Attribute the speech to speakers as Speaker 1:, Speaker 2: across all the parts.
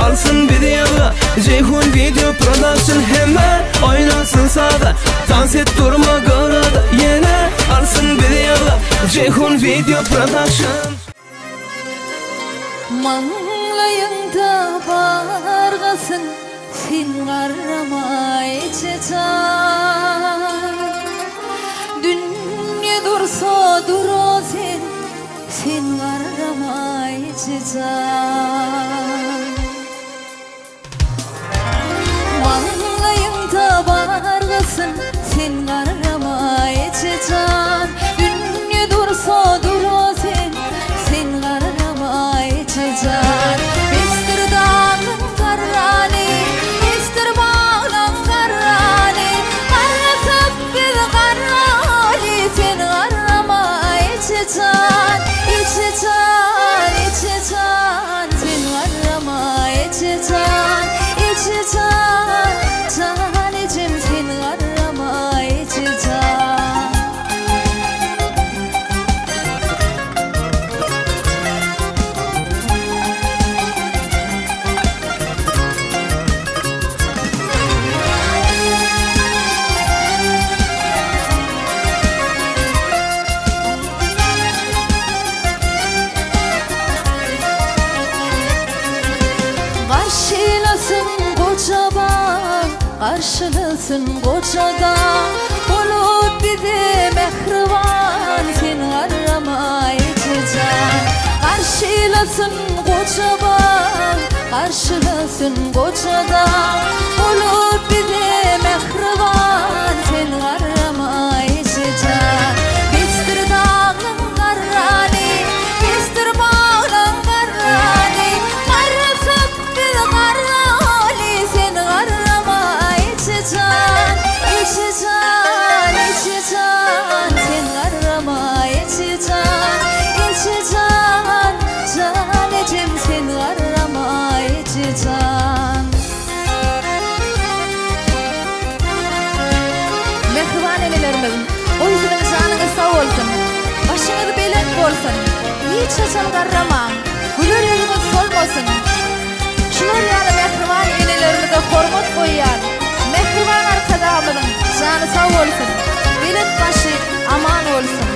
Speaker 1: alsın videoda Ceyhun Video Production hemen oynasın sağda Dans et durma garada yine alsın videoda Ceyhun Video Production
Speaker 2: Manglayında bargasın sen qaramay çeçan Dünya dursa duro sen qaramay çeçan Manglayında bargasın sen qaramay çeçan Dünya dursa duro sen qaramay çeçan Estir dağın karrani Estir bağın karrani Qarasıp bir qarrani sen qaramay çeçan İçeçan, içeçan sen qaramay çeçan İçeçan, canecim sen qaramay çeçan Karşılasın koçada Olup bize mehriban sen qaramay çeçan Karşılasın koçaban Karşılasın koçada Olup bize mehriban sen qaramay çeçan Bestir dağın qarrani Bestir bağın qarrani Qarasıp bir qarrani sen qaramay çeçan İçeçan, içeçan sen qaramay çeçan İçeçan, canecim sen qaramay çeçan Mehriban enelerimizin o yüzünüz canınız sağ olsun Başınız belek olsun Hiç çeçan qarramam Gülür yüzünüz solmasın Şunlar yani mehriban enelerimize hormat koyar Mehriban arkadaşımızın canı sağ olsun Bilet başı aman olsun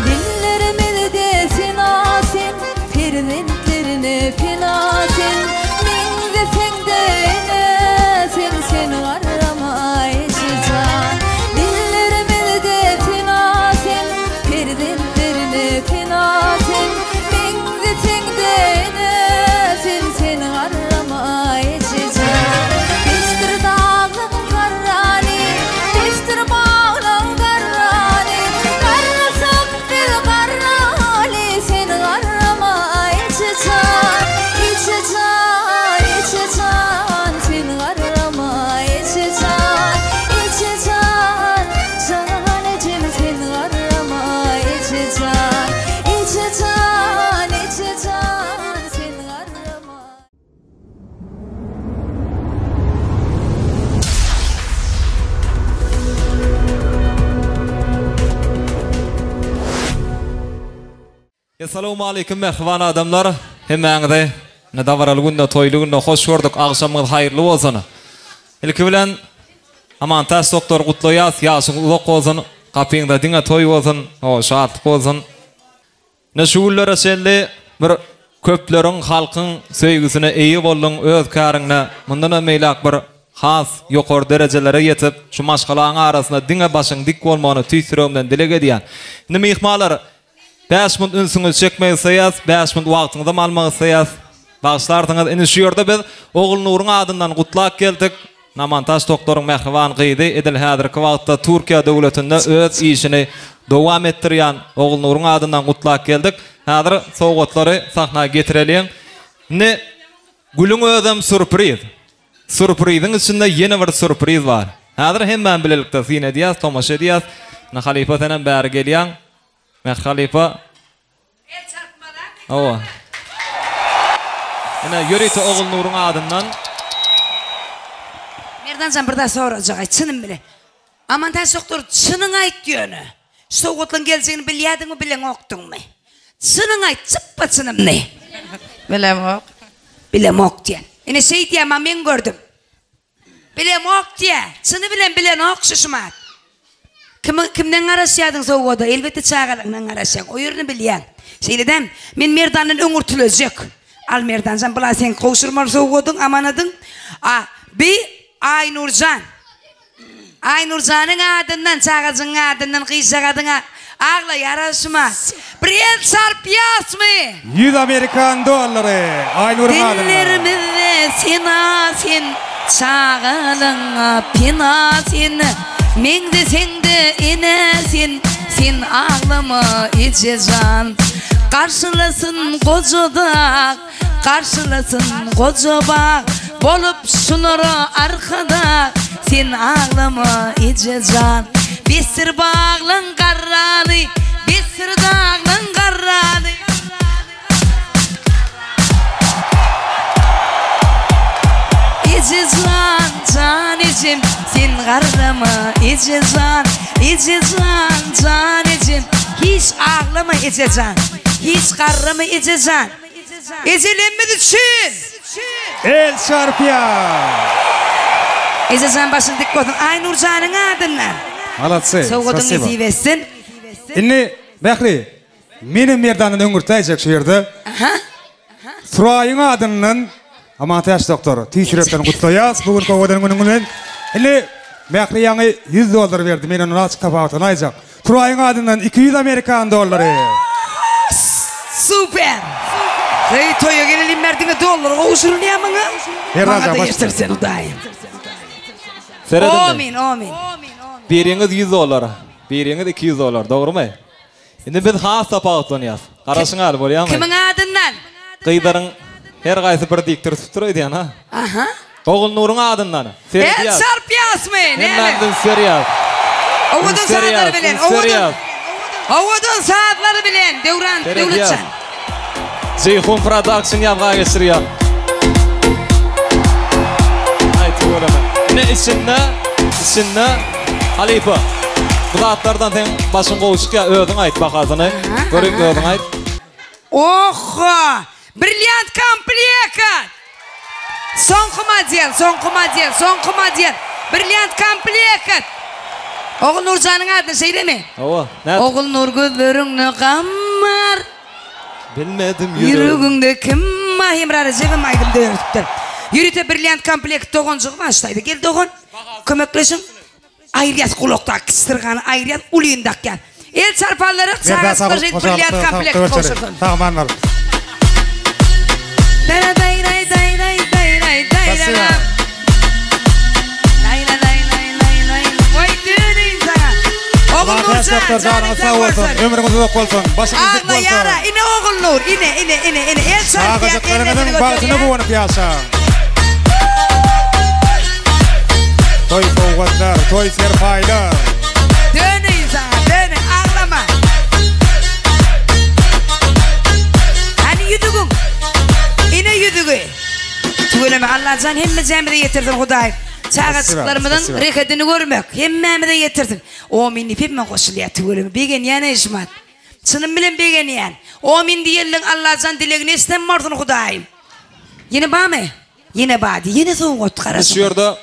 Speaker 2: Dillerimizde sinasin Firnetlerine finasin Min desen de enesin sen qaramay çeçan Dillerimizde sinasin Firnetlerine finasin Min desen de enesin sen qaramay çeçan Bestir dağın qarrani Bestir bağın qarrani Qarasıp bir qarrani sen qaramay çeçan İçeçan, içeçan sen qaramay çeçan İçeçan, canecim sen qaramay çeçan İçeçan, içeçan sen qaramay
Speaker 3: Assalamu alaikum mehriban adamlar. Hemeňize ne davaral günde toylu günde hoş gördük. Akşamınız hayırlı olsun. İlki bilen aman tas doktor Kutloyas yaşyň uzak bolsun. Kapyňda diňe toy bolsun. O şart bolsun. Ne şuullere şelli bir köpleriň halkyň söýgüsine eýi boldun öz käriňne. Mundan ömeýlak bir has ýokary derejelere ýetip şu maşgalaň arasynda diňe başyň dik bolmagyny tüýsüremden dilege diýen. Indi mehmanlar 5 minut ünsüňiz çekmeýi saýas, 5 minut wagtyňyzda almagy saýas. Bagşlardyňyz indi şu ýerde biz Oğul Nuruň adyndan gutlak geldik. Namantaş doktoruň mehriban gyýdy edil häzirki wagtda Türkiýe döwletinde öz işini dowam etdirýän Oğul Nuruň adyndan gutlak geldik. Häzir sowgatlary sahnaga getirelim. Ne gülüň özüm sürpriz. Sürpriziň içinde ýene bir sürpriz bar. Häzir hemmen bilelikde sine diýäs, tomaşa diýäs. Na halifa senen bäri gelýän. Men halifa el çarpmadan. Owa. Ene ýöreti Oğul Nuruň adyndan.
Speaker 4: Merdancan birde sorajak, çynym bile. Amantaş doktor çynyň aýt diýöni. Sowgatlaň geljeğini bilýärdiňmi, bilen okdyňmy? Çynyň aýt, çyppa çynym ne?
Speaker 5: Bilem ok.
Speaker 4: Bilem ok diýen. Ine şey diye ama men gördüm. Bilem ok diye. Sını bilen ok şuşmat. Kimden araşyadın soğuda? Elbette çağalarından araşyan. O yerini bilyen. Şeyledem, men merdanın öngürtülözecek. Al merdan, sen bila sen koşurmar soğudun, amanadın. Bir Aynurcan. Aynurcan'ın adından, çağacın adından, kıysak adına ağla yaraşma. Bir el çarpıyas mı?
Speaker 5: 100 Amerikan doları. Aynur'un adından.
Speaker 4: Dinlerimizde sen çağalına pinasin. Men de sen de inesin. Sen ağlama içeceksin. Karşılasın koca dağ, karşılasın koca bağ. Bolup şunları arkada, sen ağlama içeceksin. Bir sır bağlan karranı, bir sır dağlan karranı. İçeceksin can içim, sen karrama içeceksin. İçeceksin can içim, hiç ağlama içeceksin. Hiç karrama içeceksin. Ezelenmedi çün.
Speaker 5: El çarpıya.
Speaker 4: İçeceksin başını dik koydun. Aynurcan'ın adından.
Speaker 5: Alatsı.
Speaker 4: Soğudun izi versin.
Speaker 5: Inni Bekri. Benim merdanın öngürtayacak şu yerde. Surayın adının Amantaş doktoru. Tişiretten kutlayaz. Bugün kovadan günün. Inni Bekri yanı 100 dolar verdi. Benim onu açık kapağıtan ayacak. Surayın adından 200 Amerikan doları.
Speaker 4: Süper. Hey toya gelelim merdine dolar. Oğuşurun ya bana. Bana da yetirsen o daim. Amin, amin.
Speaker 3: Biriniz 100 dolar. Biriniz 200 dolar. Doğru mu? Şimdi biz has tapağıtan yaz. Karasın al böyle ama.
Speaker 4: Kimin adından?
Speaker 3: Kıydarın her kaysı bir diktir tutuyor diyen ha.
Speaker 4: Aha.
Speaker 3: Oğul Nur'un adından.
Speaker 4: El çarpıyas mı?
Speaker 3: Hemen seriyaz.
Speaker 4: Ovudun saatları bilen. Ovudun saatları bilen. Devletçen.
Speaker 3: Ceyhun Production yapığa geçiriyor. Haydi göreme. Ne içinde Halipa. Bu atlardan sen başın koğuşuk ya ödün ait bakazını. Görük ödün ait.
Speaker 4: Oho! Brilliant komplikat! Son komedyen. Brilliant komplikat! Oğul Nurcan'ın adını şey değil mi?
Speaker 3: Ova.
Speaker 4: Oğul Nur gözlerine kammar.
Speaker 3: Bilmedim
Speaker 4: Yürüğünde kim mahim rarıcığım aydım dörttür. Yürüte Brilliant komplikat doğuncuk başlaydı. Gel doğun. Kömekleşin. Ayrıyat kulakta kıstırganı ayrıyat uluyundak gel. El çarparları çağız başlaydı Brilliant komplikat koşurdun.
Speaker 5: Tamam var.
Speaker 4: Oğul Nur
Speaker 5: canınız sağ olsun. Ömrünüz uzak olsun. Başınız dik olsun.
Speaker 4: Yara ine Oğul Nur ine. El
Speaker 5: çarpıyaklarının bağısını buvanıp yaşa. Toy soğuklar, toy serpaylar.
Speaker 4: Dönün sana, dönün ağlama. Hani yüdüğün. İne yüdüğü. Tüyleme Allah'can hemme cemre getirdin Hudayım. Çağaçıklarımdan reketini görmek. Hemme de getirdin. O min ipime koşuluyor tüyleme. Begen yana işmat. Sınım bilen begen yan. O min diyelim Allah'can dileğini istemmordun Hudayım. Yine bağ mı? Yine bağdı. Yine soğuk karasın.
Speaker 3: Şurada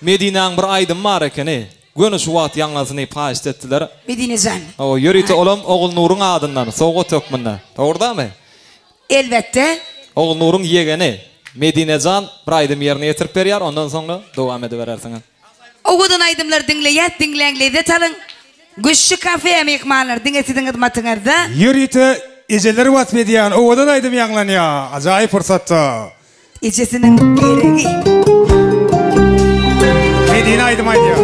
Speaker 3: Medine'nin bir aydın var ekeni. Gönü şu vaat yanlasını paylaşt ettiler.
Speaker 4: Medine'den.
Speaker 3: O yürüyte olam Oğul Nur'un adından. Soğuk tökmünden. Doğru mı?
Speaker 4: Elbette.
Speaker 3: Oğul Nur'un yegeni. Medine'den bir aydım yerine getirip veriyor. Ondan sonra devam ediverersiniz.
Speaker 4: Oğudun aydımlar dinleyenle talın. Güçlü kafeye mekmanlar dinletin admatınlarda.
Speaker 5: Yürüyte eceleri vasfediyen oğudan aydım yanlanıyor. Acayip fırsatta.
Speaker 4: İçesinin gereği.
Speaker 5: Medine aydım aydı ya.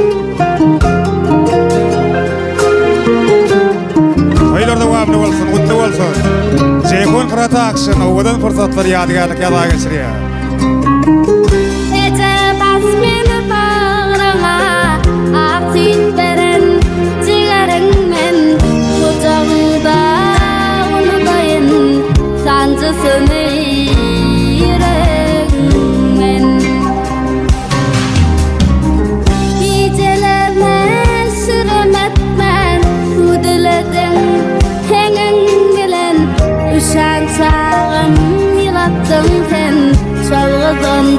Speaker 5: Hayırlı devamlı olsun, mutlu olsun. Ceyhun Production, oğudan fırsatları yadigarlık yadağa geçiriyor.
Speaker 6: Ece bas beni bağrıma, aksit veren ciğerinden. Kucağımda unutayım sancısını yüreğimden. Gecelerine sürmetmen, kudiledim hengen gelen. Üşen çağım yılattın sen, çalgıdın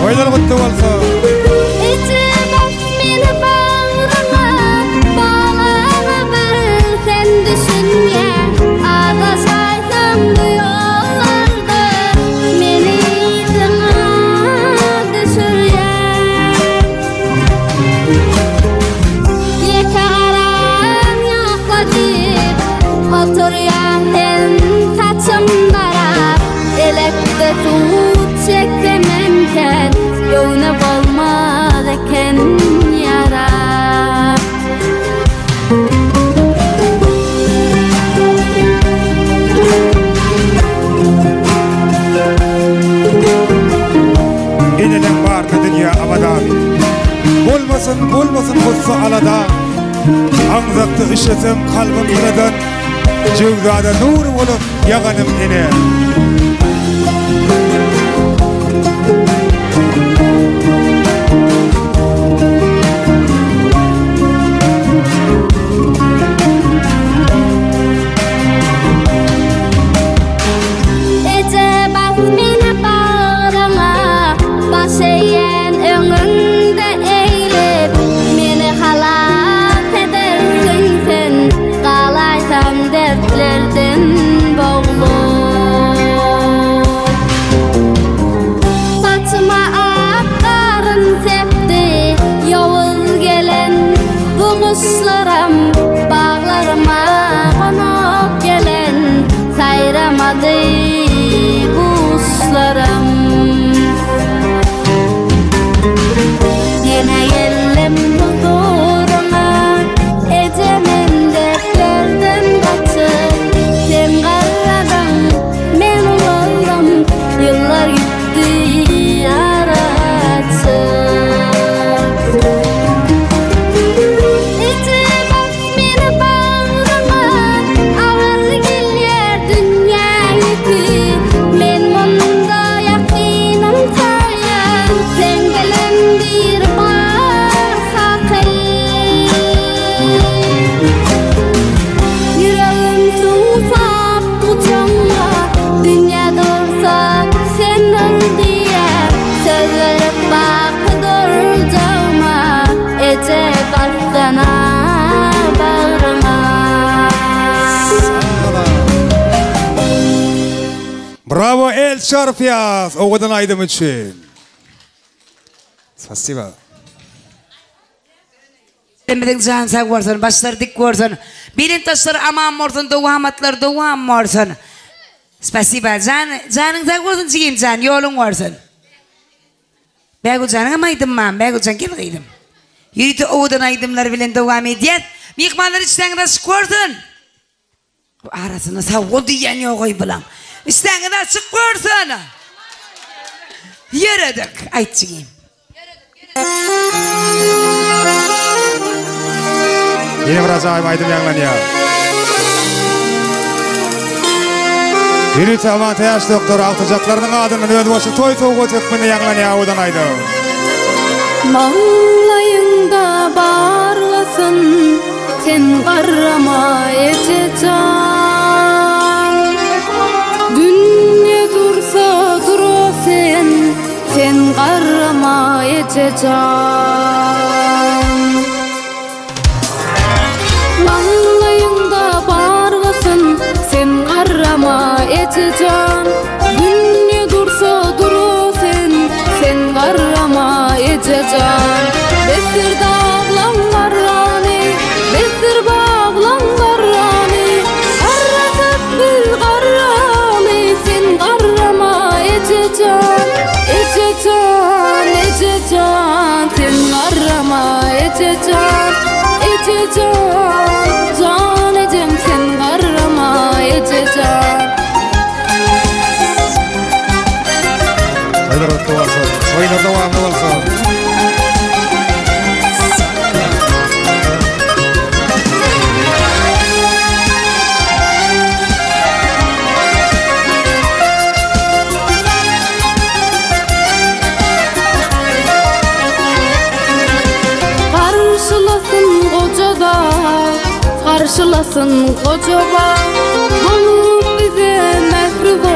Speaker 5: Oylar kutlu olsun. Bulmasın kutsu alada Anzaktı işletim kalbim yinadan Cüvdada nur olup yaganım yine Bravo El Şarfiyaz, oğudan aydım için. Spasiba.
Speaker 4: Demedin can sağ varsan, başlar dik varsan. Bilin taşlar aman morsan, doğamatlar doğam morsan. Spasiba, canın sağ varsan çiğim can, yolun varsan. Begu canın ama aydım man, begu can kim aydım. Yürütü oğudan aydımlar bilen doğam ediyet. Mikmanlar içten de sıkvarsan. Arasına sağ oldu yani yok bilan. İsten de sıkvarsan. Yaradık, aytçıyım.
Speaker 5: Yine biraz aymaydım yanlan ya. Yürütü aman teyaş doktor altıcaklarının adını döndü başı toy toğu tekmini yanlan ya odan aydı.
Speaker 6: Mallayında bağırlasın sen qarrama eteceğim. Dünya dursa duru sen qarrama eteceğim. Mallayında bağırlasın sen qarrama eteceğim. Dünya dursa duru sen qarrama eteceğim. Besir dağlan qarrani, besir bağlan qarrani. Qarrasat bil qarrani, sen qarrama eteceğim. Eteceğim, eteceğim, sen qarrama eteceğim. Eteceğim, can edem sen qarrama eteceğim.
Speaker 5: Oylar otlu olsun, oylar devamlı olsun.
Speaker 6: Karşılasın koca bağ, olup bize mehruba.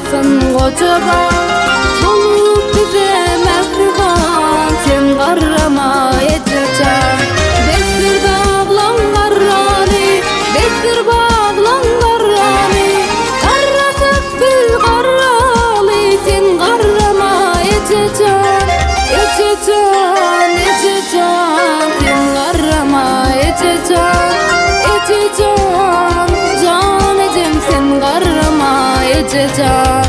Speaker 6: olsun kocaman Bulup bize mehriban sen garrama edeceğim Bestir bağlan garrani Bestir bağlan garrani Garrasak bil garrali sen garrama edeceğim Edeceğim, edeceğim sen garrama edeceğim Edeceğim, can edem sen garrama edeceğim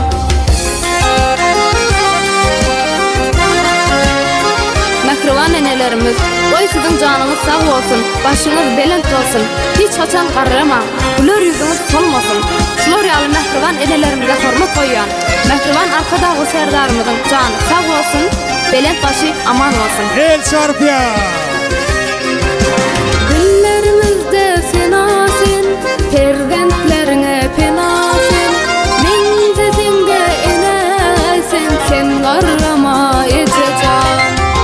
Speaker 6: Mehriban enelerimiz, oy sizin canınız sağ olsun, başınız belent olsun, hiç açan garrama, gülür yüzünüz solmasın. Şular yalı mehriban enelerimize hormat koyuyan, mehriban arkadağı serdarımızın canı sağ olsun, belent başı aman olsun.
Speaker 5: El çarpıya.
Speaker 6: Dillerimizde senasin, perzentlerine penasin, min sesinde enesin, sen garrama edeceğim.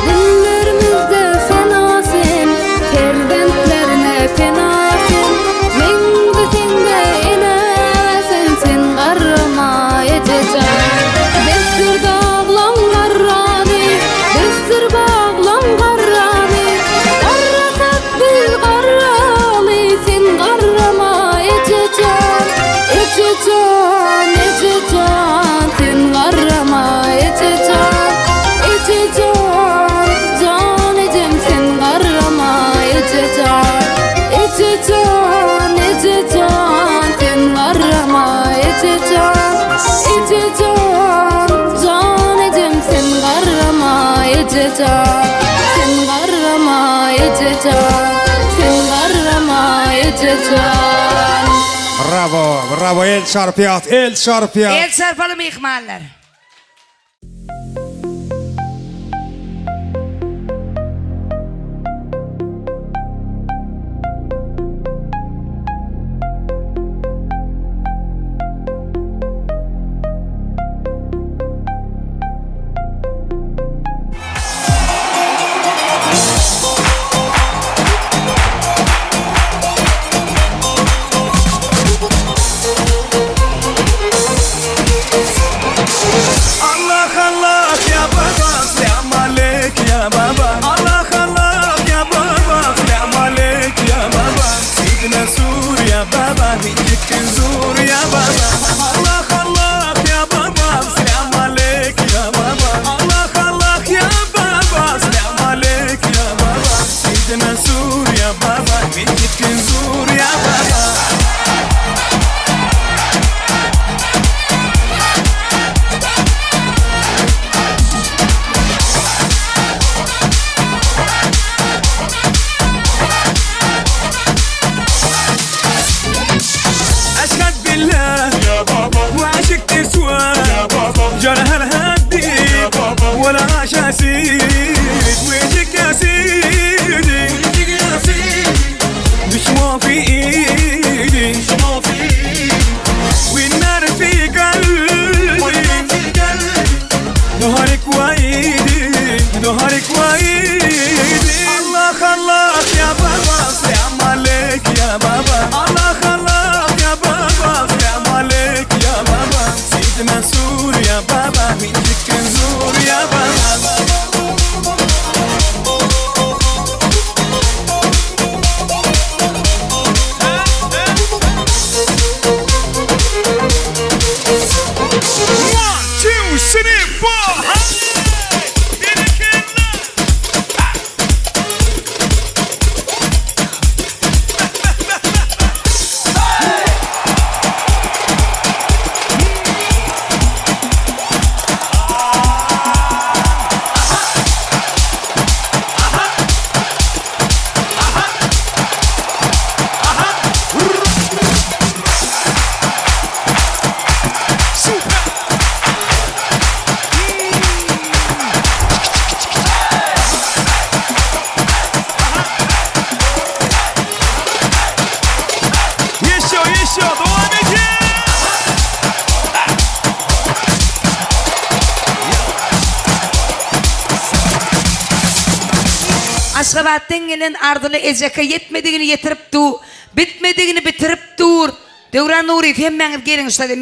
Speaker 6: Dillerimizde senasin, perzentlerine penasin, min sesinde enesin, sen garrama edeceğim. Bestir dağlan garrani, bestir bağlan garrani, garrasak bil garrali, sen garrama edeceğim. Edeceğim, edeceğim, sen garrama edeceğim. Edeceğim, can edem sen garrama edeceğim. Edeceğim, edeceğim, sen garrama edeceğim. Edeceğim, can edem sen garrama edeceğim. Sen garrama edeceğim. Sen garrama edeceğim.
Speaker 5: Bravo, bravo el çarpıyat, el çarpıyat.
Speaker 4: El çarpalım ihmaller.
Speaker 1: Allah Allah ya baba, selam alek ya baba. Allah Allah ya baba, selam alek ya baba. Sidna sur ya baba, hicik zur ya baba. Allah Allah ya baba, selam alek ya baba. Allah Allah ya baba, selam alek ya baba. Sidna sur ya baba, hicik zur ya baba. أشهد بالله يا بابا وعشقت سوا يا بابا جرها الهدي ولا عاش أسيد ويجيك يا سيدي مش ما في إيدي والنار في قلبي ظهرك وإيدي ظهرك وإيدي الله الله يا بابا سلام عليك يا بابا الله الله يا بابا سلام عليك يا بابا سيدنا سور يا بابا منك نزور يا بابا One, two, three, four.
Speaker 4: Aşgabat'tan gelen ardılı eceke yetmediğini yetirip dur, bitmediğini bitirip dur. Devran Nuri, hemmen gelin işte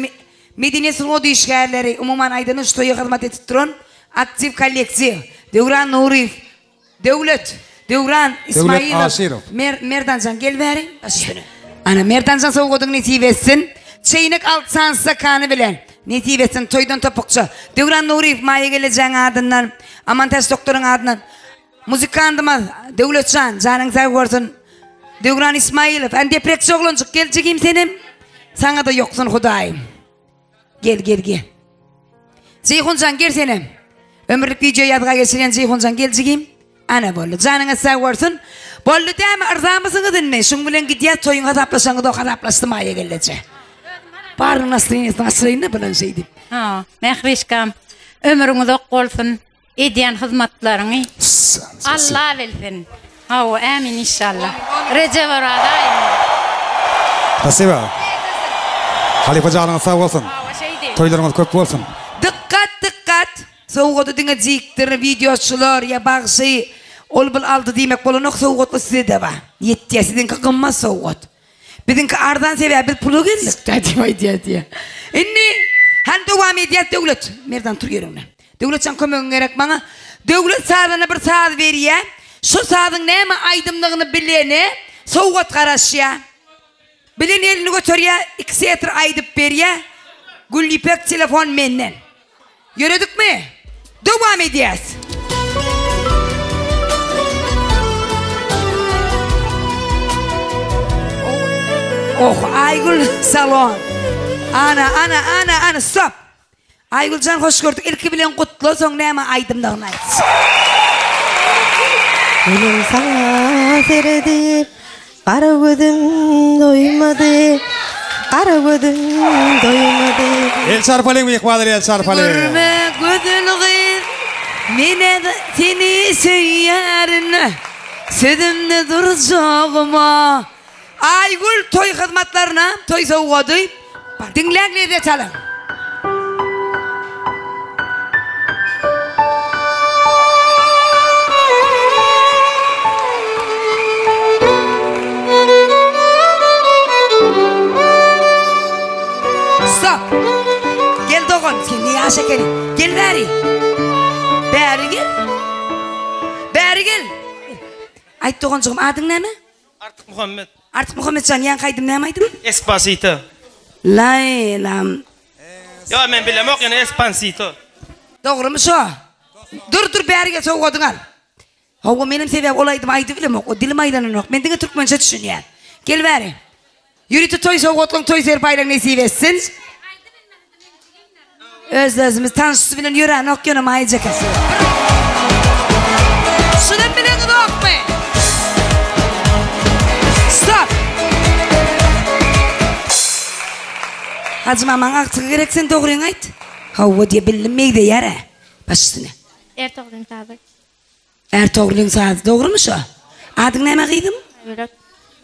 Speaker 4: Medine Surmodu işgärleri umuman Aydınış toyu hizmet etip duran aktif kolleksiya. Devran Nurif, Devran İsmail,
Speaker 5: Aşirov.
Speaker 4: Merdancan gel verin. Ana Merdancan soğudun netivetsin. Çeynek altsan sakanı bilen. Netivetsin toydan topukça. Devran Nurif maya geleceğin adından. Amantes doktorun adından. Muzikandıma Devletcan canın sağ olsun. Devran İsmailov. En depreksiyon oluncuk geleceğim senim. Sana da yoksun Hudayım. Gel. Ceyhuncan gel senem. Ömürlük video yadga geçiren Ceyhuncan geleceğim. Ana bollu. Canına sağ olsun. Bollu değil mi? Arzamısını dinme. Şun bilen gidiyor toyun hataplasanı da o hataplastı maya gelecek. Barın nasırayın ne bilen şeydi.
Speaker 7: Mehrişkam. Ömrünüz ok olsun. Ediyen hizmetlerini. Allah bilsin. Amin inşallah. Recep oradayım.
Speaker 5: Spasiba. Halife canına sağ olsun. Toylarımız köp olsun.
Speaker 4: Dikkat. Soğuğudu dine ziktir, videoçular, ya bağışı. Ol bil aldı demek bolunok soğuğutlu size de var. Yettiye sizinki kınmaz soğuğut. Bizimki ardan seviye bir pulu geldik. Diye. İnni. Han devam ediyet devlet. Merdan tur yerine. Devlet sen kömün gerek bana. Devlet sağdığına bir sağ veriye. Şu sağdığın neyme aydımlığını bilene. Soğuğut karışıya. Bilen elini götürüye. 2 setre aydıp veriye. Güllipek telefon menden. Yürüdük mü? Devam edeceğiz. Aygül salon. Ana stop. Aygülcan hoş gördük. İlki bilen kutlu son neyme aydımdağına etsin.
Speaker 8: Benim sana seredim. Kara gözüm doymadı. Kara gözüm doymadı.
Speaker 5: El çarpalayım mı ikbadır el çarpalayım.
Speaker 4: Görme gözünü mine de seni söylerin. Sözümde duracağıma. Aygül toy hizmetlerine toy soğudu. Dinleyin ne de çalın. Stop. Gel doğun. Niye şekeri? Gel bari. Bari gel. Ayt doğuncum adın ne mi? Artık Muhammed can yan kaydım ne maydım?
Speaker 9: Espacito.
Speaker 4: Laylam.
Speaker 9: Ya men bilem yok yani Espacito.
Speaker 4: Doğru mu şu? Dur bari gel soğudun al. Hava benim seviyem olaydım aydı bilem yok. O dilim aydanın yok. Ben de Türkmençe düşün yani. Gel bari. Yürütü toy soğudun toy serpayla nesip etsin. Özümüz tanıştı bilen yürüyen okyanım ayıcak asıl. Şunun bilen de okma. Stop. Hacı maman aktığı gerek sen doğruyu ait. Hava diye bilinmeyi de yere. Baş üstüne.
Speaker 6: Ertoğrul'un sadı.
Speaker 4: Ertoğrul'un sadı. Doğru mu şu? Adın ne mekiydim?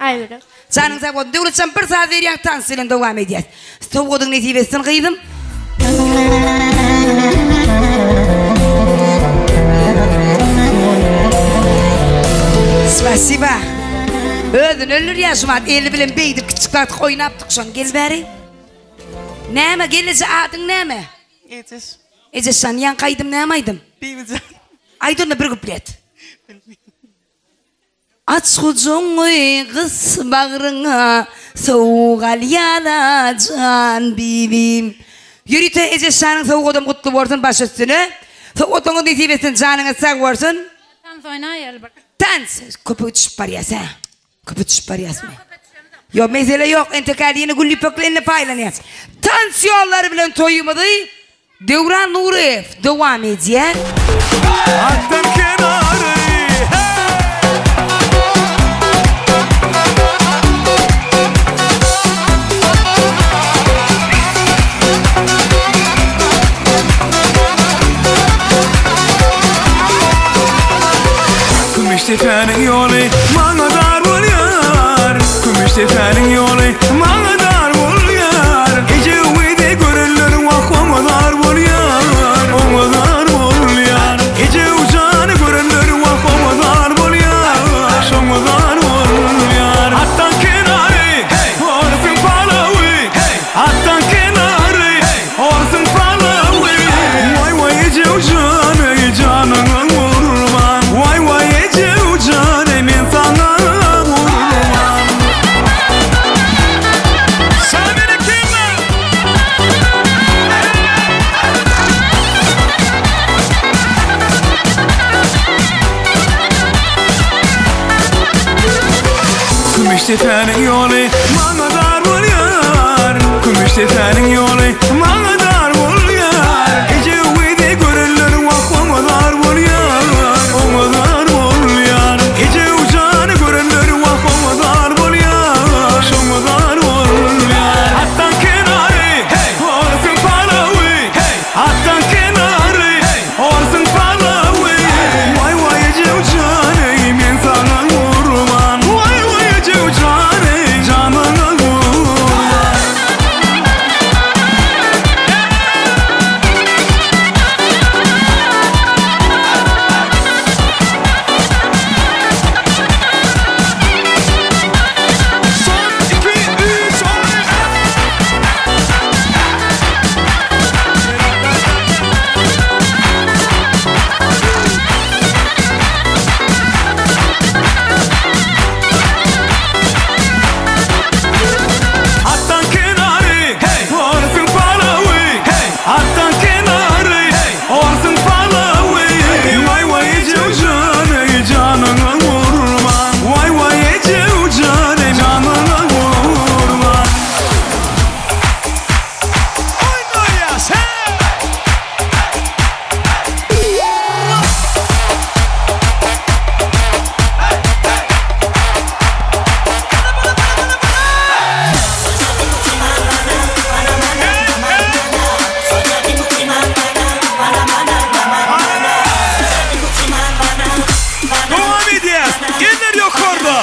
Speaker 6: Ayvırık.
Speaker 4: Canın sen kodun. Devlet sen bir saat veriyen tansıyla devam edeceğiz. Stop kodun netibesin kıydım. Spasiba. Ödün ölür yaşamat. Eli bilen beydir küçükler oynaptık şu an. Gel bari. Neyme gelece adın neyme? Ece sen yan kaydım neymaydım? Aydın'la bir kuplet. Aç kucunu kız bağrına soğuğal yalacan bibim. Yürütü Ece senin soğuk odam kutlu olsun baş üstüne. Soğuk odanı netibesin canına sağ olsun.
Speaker 6: Dans oynayalım bak.
Speaker 4: Dans. Köpü düşüp pariyası ha. Köpü düşüp pariyası mı? Yok mesele yok. Entekaliyeni güllüpöklerini paylanıyor. Dans yolları bilen toyumadı. Devran Nurif devam ediyor.
Speaker 1: Hatta kenarı. Kümüştepe'nin yolu bana dar oluyor. Kümüştepe'nin yolu bana dar oluyor. Gece uyuda görürler vah ona dar oluyor. Ona dar oluyor. Gece uçanı görürler vah ona dar oluyor. Ona dar oluyor. Hatta kenarı orfin palavi. Hatta kenarı Gümüş tepenin yolu bana dar buluyor. Gümüş tepenin yolu bana dar buluyor. Gece uyudu görürler vak ona dar buluyor. Ona dar buluyor. Gece uçanı görürler vak ona dar buluyor. Ona dar buluyor. Hattan kenarı olsun palavi. Hattan kenarı olsun palavi. Vay vay gece uçanı men sana vurman. Vay vay gece uçanı canına vurman. Hattan kenarı olsun palavi. Hattan kenarı olsun palavi. Vay vay gece uçanı canına vurman. Vay vay gece uçanı canına vurman. Oynayas devam edeceğiz. Gelir yok orada.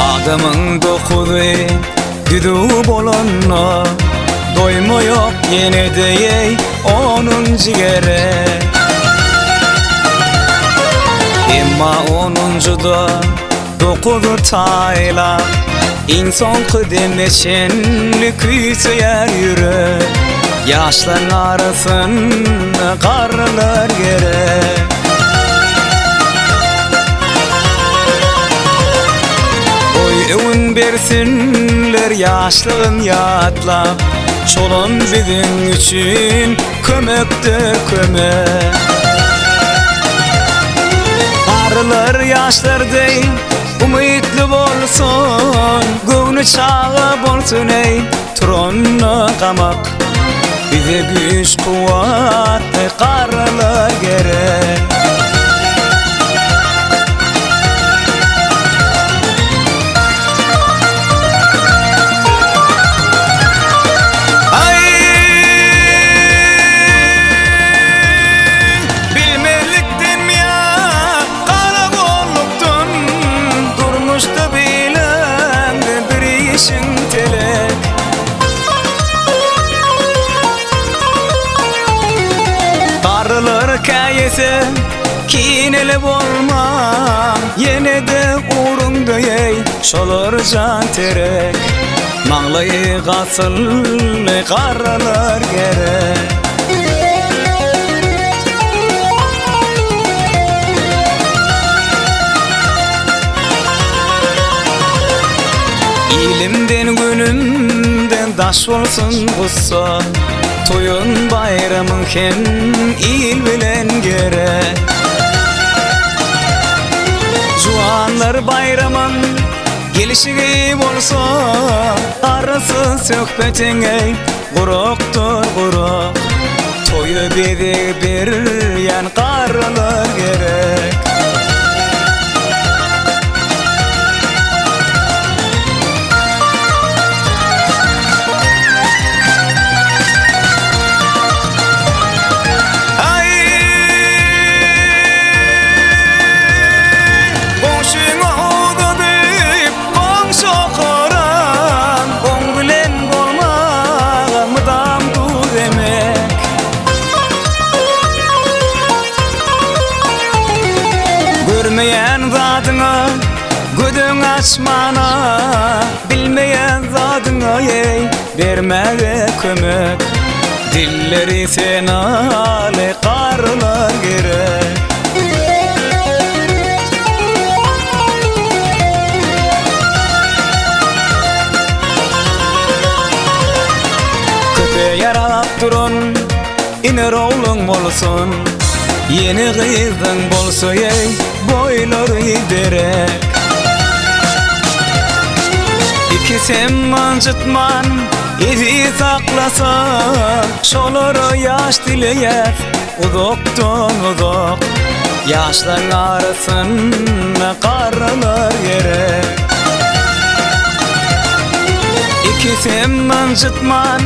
Speaker 10: Adamın dokudu güdü bolanna doyma yok yine deyey onun cigere. Emma onuncuda dokudu tayla insan kıdemeşenli küyseyer yürü. Yaşların arasın karlar gerek. bersinler yaşlığın yatlap Çolun bizim üçün kömektir kömek Arılar yaşlar dey umutlu bolsun Gövnü çağı bolsun ey Turunlu qamak Bize güç kuvvet qarılar gerek Kayese kinele bolma Yine de uğrunda yey Şolur can terek Mağlayı gasıl Qarralar gerek İlimden günümden daş olsun gussa Toyun bayramın hem il bilen gerek Juanlar bayramın gelişigi bolsa Arası söhbetin ey Guruktur guruk Toyu bedi bir yan qarralar gerek Gödün açmana bilmeyen zadına yey Vermeye kömük Dilleri sen ale qarılar gerek Köpe yarap durun iner oğlun bolsun Yeni kıydın bolsa yey boyları derek İki sen mancıtman Edi saklasa Şoluru yaş dileyer Uduktan uduk Yaşların arasına Qarralar gerek İki sen mancıtman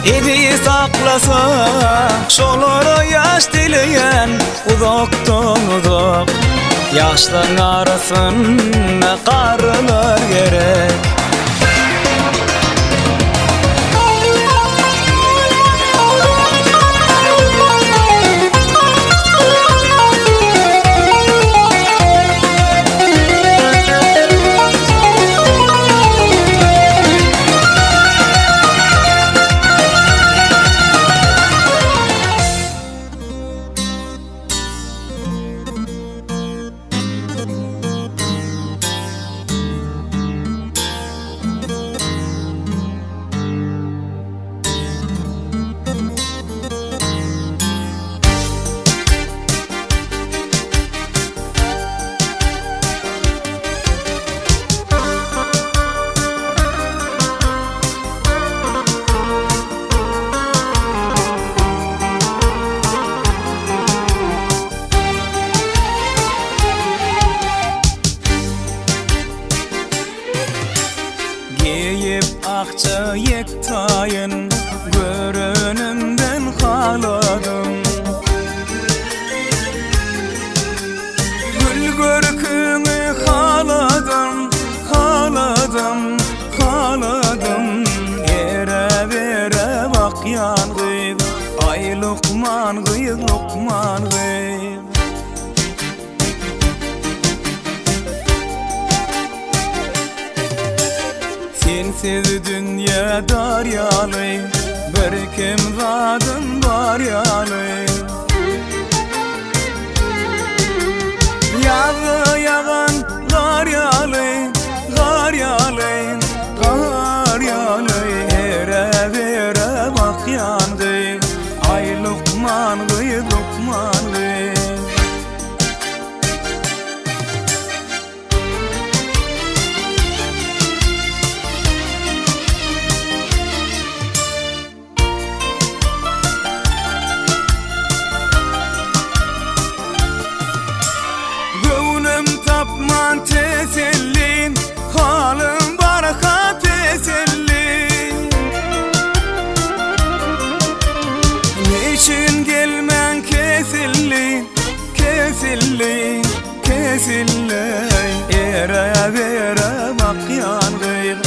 Speaker 10: Edi saklasa Şoluru yaş dileyen Uduktan uduk Yaşların arasına Qarralar gerek akça yektayın görünümden haladım Gül görkünü haladım haladım haladım Ere vere bak yangıyım ay Lokman gıyım Lokman gıyım Sensiz dünya daryalı bir kim zadın var yalı Yazı yağan gar yalı gar yalı Lokman gıyır Tapman tesellin halım baraka tesellin Niçin gelmen kesillin kesillin kesillin Era vera bakyan gıyr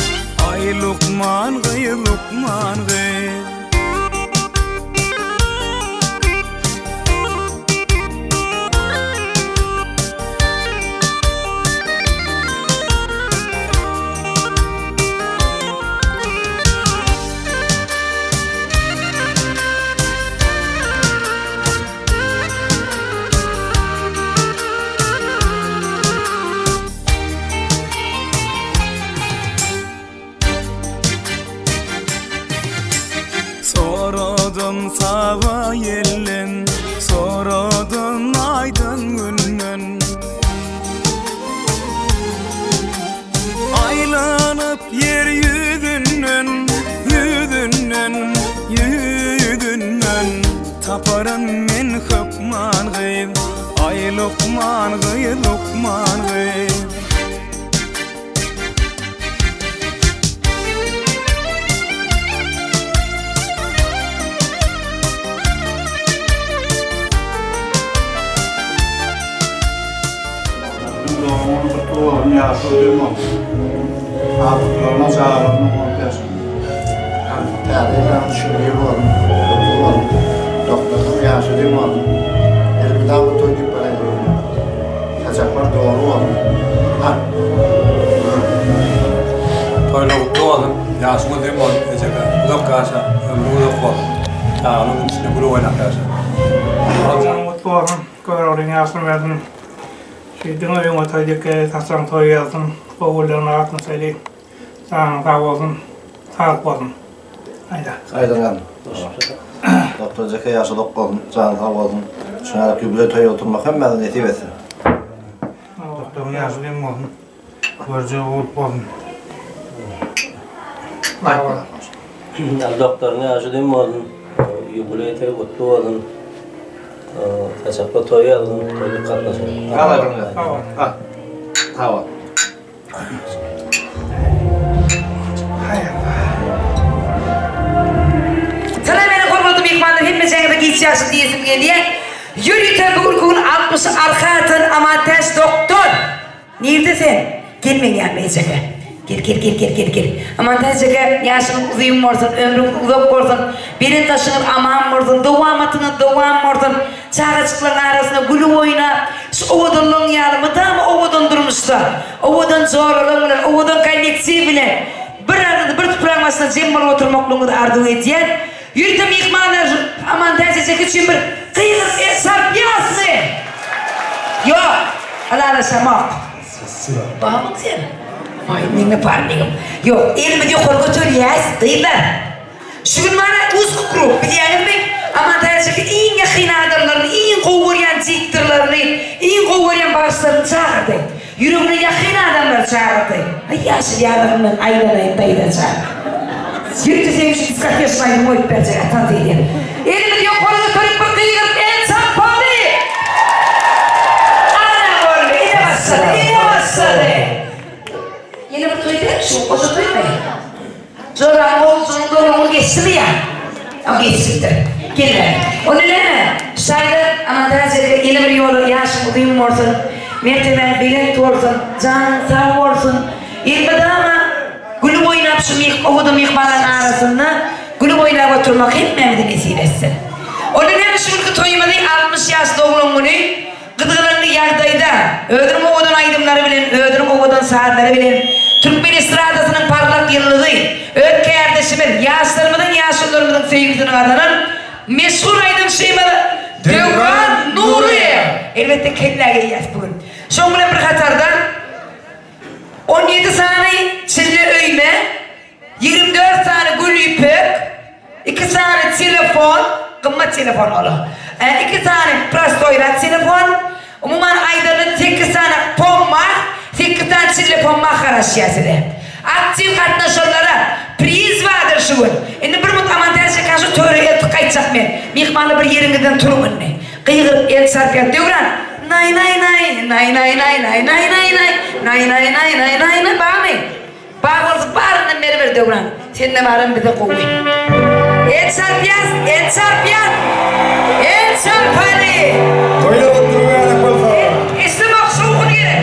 Speaker 10: Ay Lokman gıyr Lokman gıyr Soradın sağa yellin Soradın aydın günün Aylanıp yeryüzünün Yüzünün Yüzünün Taparın min hıpman gıyır Ay Lokman gıyır Lokman gıyır
Speaker 11: Ya söylüyorum. Abi normal çağırdım montajım. Yani ben şöyle yapalım. Doktorum ya söylüyorum oğlum. Bir daha bu toydu para ediyorum. Kaçaklar doğru oğlum. Ha.
Speaker 5: Toylu oğlum. Ya söylüyorum oğlum. Eceka. Uzak kaça. Ömrü uzak oğlum. Ya onun içinde bunu oynak kaça.
Speaker 12: Allah'ım mutlu oğlum. Görüyorum yaşını verdim. Şeyden oyun otaydık tasarım toy yazdım. Oğullarına atın söyleyeyim. Sağ olsun. Sağ olsun. Hayda.
Speaker 11: Hayda lan. Doktor Zeki yaşı doktorum. Sağ olsun. Şuna kübre toy oturmak hem medeniyeti versin.
Speaker 12: Doktorun yaşı değil mi oğlum? Görücü olup oğlum.
Speaker 13: Doktorun yaşı değil mi oğlum? Yubileyte kutlu oğlum. Kaçakla toy yazdım. Toylu katlaşalım.
Speaker 11: Hava bunu. Hava. Hava.
Speaker 4: Sana beni korkmadım İkman'ın hep mesela geçiyorsun diyesim geliyor. Yürüten bugün 60 arkatın amantes doktor. Nerede sen? Gelmeyin gelmeyecek. Gel. Amantes yaşın uzun olsun, ömrün uzak olsun. Benim taşının aman olsun, devamatının devam olsun. Çağrıçıkların arasında gülü oyna. Ovadanlığın yarımı da mı ovadan durmuşsa. Ovadan zorluğun, ovadan kayneksiği bile. Bir arada bir tupramasına cemmal oturmaklığını da arzu ediyen. Yürütüm yıkmanlar amantes için bir kıyılıp sarpiyası. Yok, Allah'a samak. Bağımın sen. Ay ne parlayım. Yok, elimi diyor korkutör yaz, değiller. Şu gün bana uz kukru, biliyorum ben. Ama derse ki en yakın adamlarını, en kovuryan ziktirlerini, en kovuryan başlarını çağırdı. Yüreğine yakın adamlar çağırdı. Ay yaşlı yağlarımdan aylanayım dayıdan çağırdı. Yürütü sevmişi diskatıyorsun ayını moyup verecek, atan değil. Elimi diyor korkutör bir kıyılıp en sampalı. Ana oğlum, ine başladı. Yine bir toy değil şu, o da toy değil. Sonra olsun, doğru geçti ya. O geçti. Gelme. O ne? Sayda ama derse yine bir yolu yaşım udayım olsun. Merteben bilet olsun. Canın sağ olsun. İlbede ama gülü boyunap şu ovudum yıkmaların arasında gülü boyunap oturmak hep memnun nasip etsin. O ne? Şu toyuma değil 60 yaş doğum günü. Gıdıgılarını yardayda. Ödürüm ovadan aydımları bilin. Ödürüm ovadan saatleri bilin. Türkmen estradasının parlak yıllığı. Öt kardeşimin, yaşlarımın, yaşlılarımın sevgisinin adının meşhur aydım şeymalı. Devran Nuriye. Elbette kendilerine yaz bugün. Son güne bir Katar'dan 17 tane çille öyme, 24 tane gül ipek, 2 tane telefon, kımmat telefon ola. 2 tane prostoyrat telefon. Umuman aydanın 8 tane pomma, 8 tane telefon makarasiyasıdır. Aktif katnaşanlara priz vardır şu gün. Şimdi bir mut aman tersi karşı töreye tıkaytsak men. Mihmanlı bir yerinden turun ne. Kıyır el sarpiyat devran. Nay nay nay nay nay nay nay nay nay nay nay nay nay nay nay nay bağmay. Bağırız bağırından beri ver devran. Sen de varın bir de kovuy. El sarpiyat, el sarpiyat, el sarpani.
Speaker 5: Toyla oturmaya da kolsa.
Speaker 4: İstem akşamın gerek.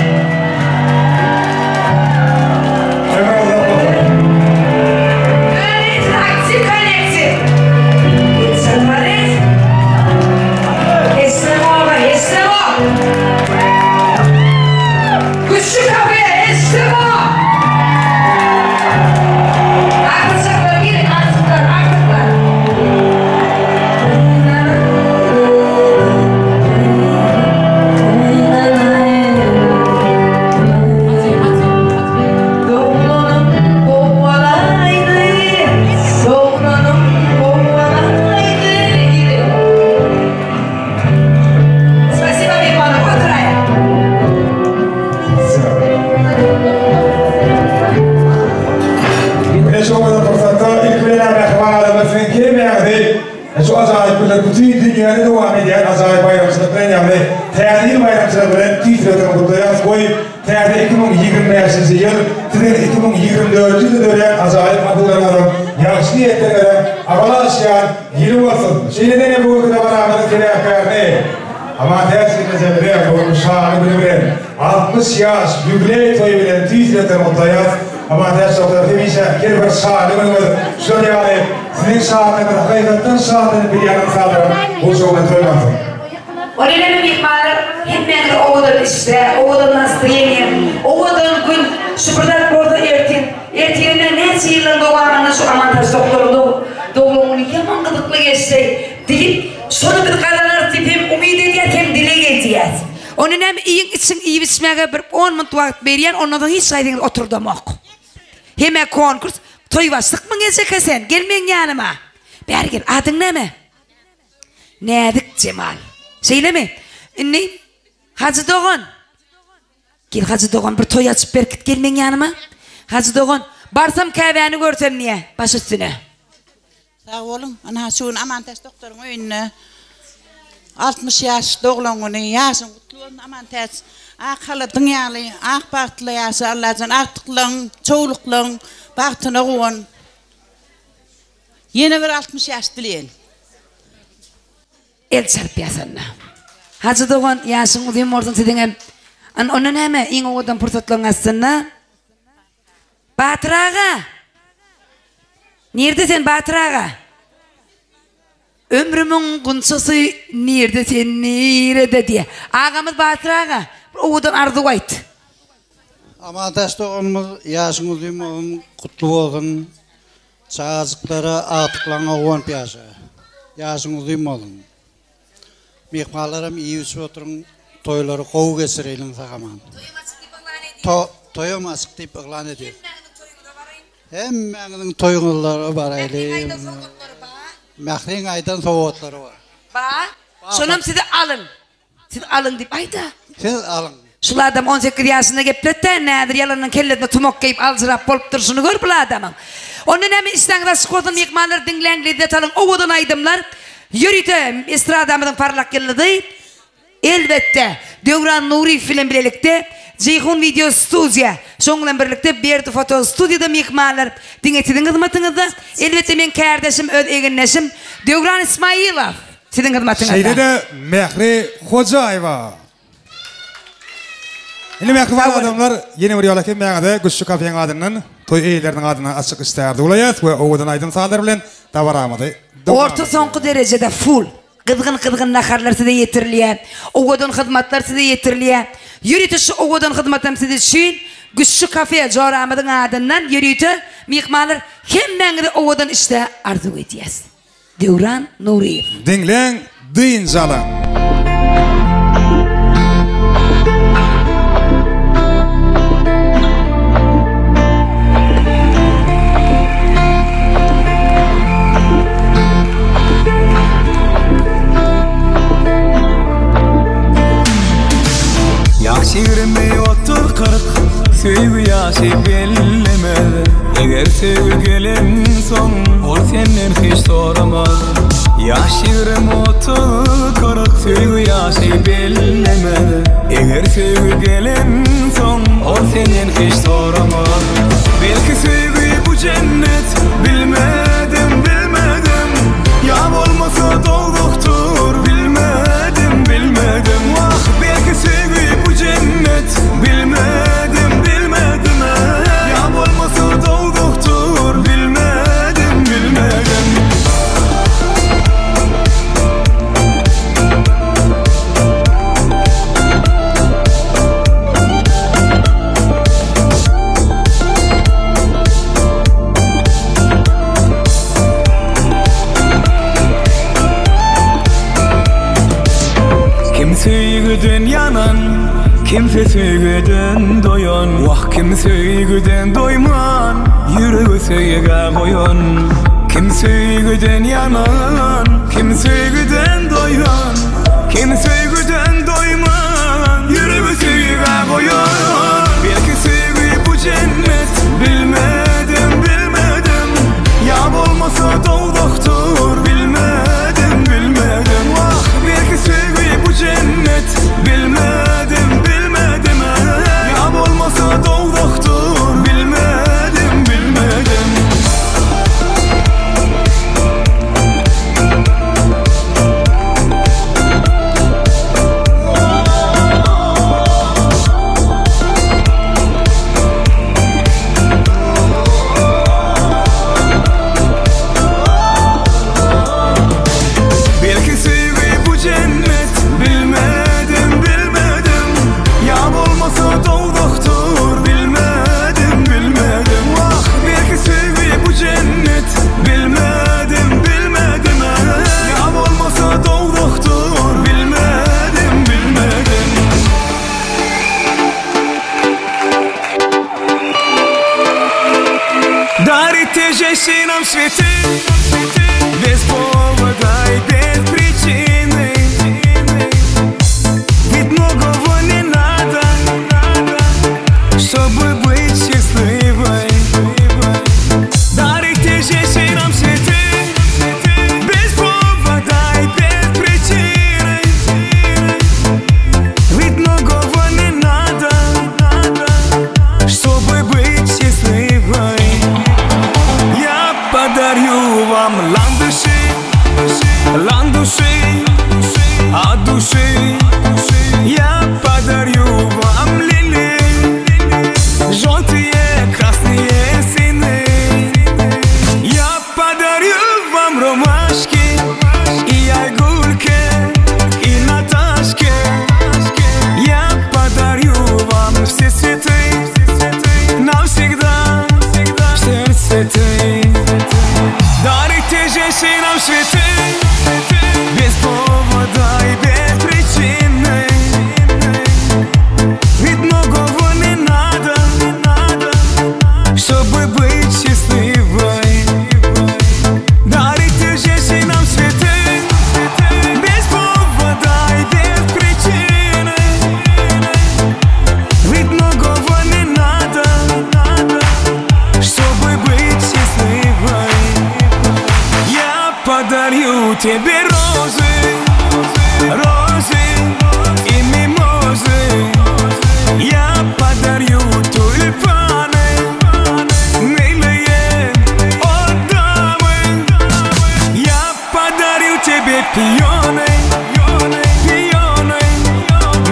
Speaker 5: Şu acayip bir bütün dünyada devam eden acayip bayramçılıklar yani tarihi bayramçılıklar tiyatro kutlayacağız. Koy tarihi 2025 yıl, 2024 yılda dönen acayip maddelerden yaşlı niyetlerden avalaşan yıl olsun. Şeyden bu kadar beraber telefon ama tersine zemre bu şahane bilen 60 yaş jubiley toyu bilen tiyatro kutlayacağız. Ama tersine hemişe bir şahane şöyle yani sizin şahane hakikaten şahane bir yanım sağlarım. Bu şovdan toymasın.
Speaker 4: Oraya bir mağlar hepmen oğudan işte, oğudan nasıl yeniyim. Oğudan gün şüpürler burada ertiğine ne sihirlen doğanına şu amantaş doktoru doğumunu yaman gıdıklı geçti deyip şunu bir kalanar tipim umid ediyorken dile getiriyor. Onun hem iyi için iyi biçmeye bir 10 minut vakit veriyen ondan hiç saydığınız oturdum ok. Hemen konkurs toyvaslık mı gelecek sen? Gelmeyin yanıma. Bergin adın ne mi? Nedik Cemal. Söyle mi? Ne? Hacı Doğan. Gel Hacı Doğan bir toy açıp berkit gelmeyin yanıma. Hacı Doğan barsam kahveni görsem niye? Baş üstüne.
Speaker 14: Sağ olun. Ana şun amantaş doktorun önüne 60 yaş doğulunu yaşın kutluğun amantaş. Akhalı dünyalı, akbartlı yaşı Allah'ın artıklığın, çoğulukluğun, bahtına kuğun. Yeni bir 60 yaş dileyin.
Speaker 4: El çarpıyasınna. Hacı Doğan yaşın udayım ordan sidingen. Onun hemen in oğudan pırtatlığın aslında. Batır ağa. Nerede sen Batır ağa? Ömrümün günçası nerede sen nerede diye. Ağamız Batır ağa. Oğudan ardı vayt.
Speaker 15: Ama Doğan'ımız yaşın udayım kutlu olun. Çağızıklara atıklana oğun piyasa. Yaşın udayım olun. Mihmalarım iyi üstü oturun. Toyları kovu geçirelim sağaman. Toyum asık deyip ıglan ediyor. Hemmenin toyunları var eyleyim. Mehrin aydan soğutları var.
Speaker 4: Sonum sizi alın. Siz alın deyip ayda.
Speaker 15: Siz alın.
Speaker 4: Şul adam 18 yaşında gepletten nedir yalanın kelletine tumok geyip alzırap bolup duruşunu gör bu adamın. Onun hemen İstanbul'da sıkıldığım yıkmalar dinleyenleri de talın oğudan aydımlar. Yürütüm estradamızın parlak yılıdı. Elbette Devran Nuri film birlikte Ceyhun Video Studio şonla birlikte bir foto stüdyoda yıkmalar dinlettiğin hizmetinizi. Elbette men kardeşim öz eginleşim Devran İsmailov sizin hizmetinizde.
Speaker 5: Şeyde de Mehri Hocayeva. Yine mehriban adamlar yeni bir yola kelmegende Güçlü Kafe'nin adının toy eylerinin adına açık isterdi olayat ve oğudan aydın sağlar bilen davaramadı.
Speaker 4: Orta sonku derecede full. Kızgın nakarlar size yetirliyen. Oğudan hizmetler size yetirliyen. Yürütüşü oğudan hizmetim size için Güçlü Kafe coramadın adından yürütü mihmalar hemmengide oğudan işte arzu ediyez. Devran Nuriyev.
Speaker 5: Dinlen, dıyın zalan.
Speaker 10: Şiirimi otur kırık Söygü yaşı bellemez Eğer söygü gelen son Ol senden hiç soramaz Ya şiirimi otur kırık Söygü yaşı bellemez Eğer söygü gelen son Ol senden hiç soramaz Belki söygüyü bu cennet Bilmedim Ya olmasa doğduktur Bilmedim Vah belki söygüyü bu cennet Bilmedim Ya olmasa doğduktur Bilmedim Kim söygüden yanan Kimse söygüden doyan Vah kim söygüden doyman Yüreği söygüge koyan Kim söygüden yanan Kim söygüden doyan Kim söygüden doyman Yüreği söygüge koyan Belki söygüyü bu cennet Bilmedim Ya olmasa doğduktur Bilmedim Vah belki söygüyü bu cennet Bilmedim Ya olmasa doğduktur Bilmedim Belki söygüyü bu cennet Bilmedim Ya olmasa doğduktur Bilmedim Vah belki söygüyü bu cennet Bilmedim Ya olmasa doğduktur Bilmedim Дарите же нам цветы Без повода и без причины Ведь многого не надо Чтобы быть счастливой Дарите же нам цветы Без повода и без причины Ведь многого не надо Чтобы быть счастливой Я подарю вам ландыши от души Я подарю вам лилии Желтые, красные сыны Я подарю вам ромашки И айгульки, и Наташки Я подарю вам все цветы Навсегда в сердце ты Дарите же нам цветы Без повода и без причины Ведь многого не надо Чтобы быть счастливой Дарите же нам цветы Без повода и без причины Ведь многого не надо Чтобы быть счастливой Я подарю тебе розы и мимозы Я подарю тюльпаны Милые от дамы Я подарю тебе пионы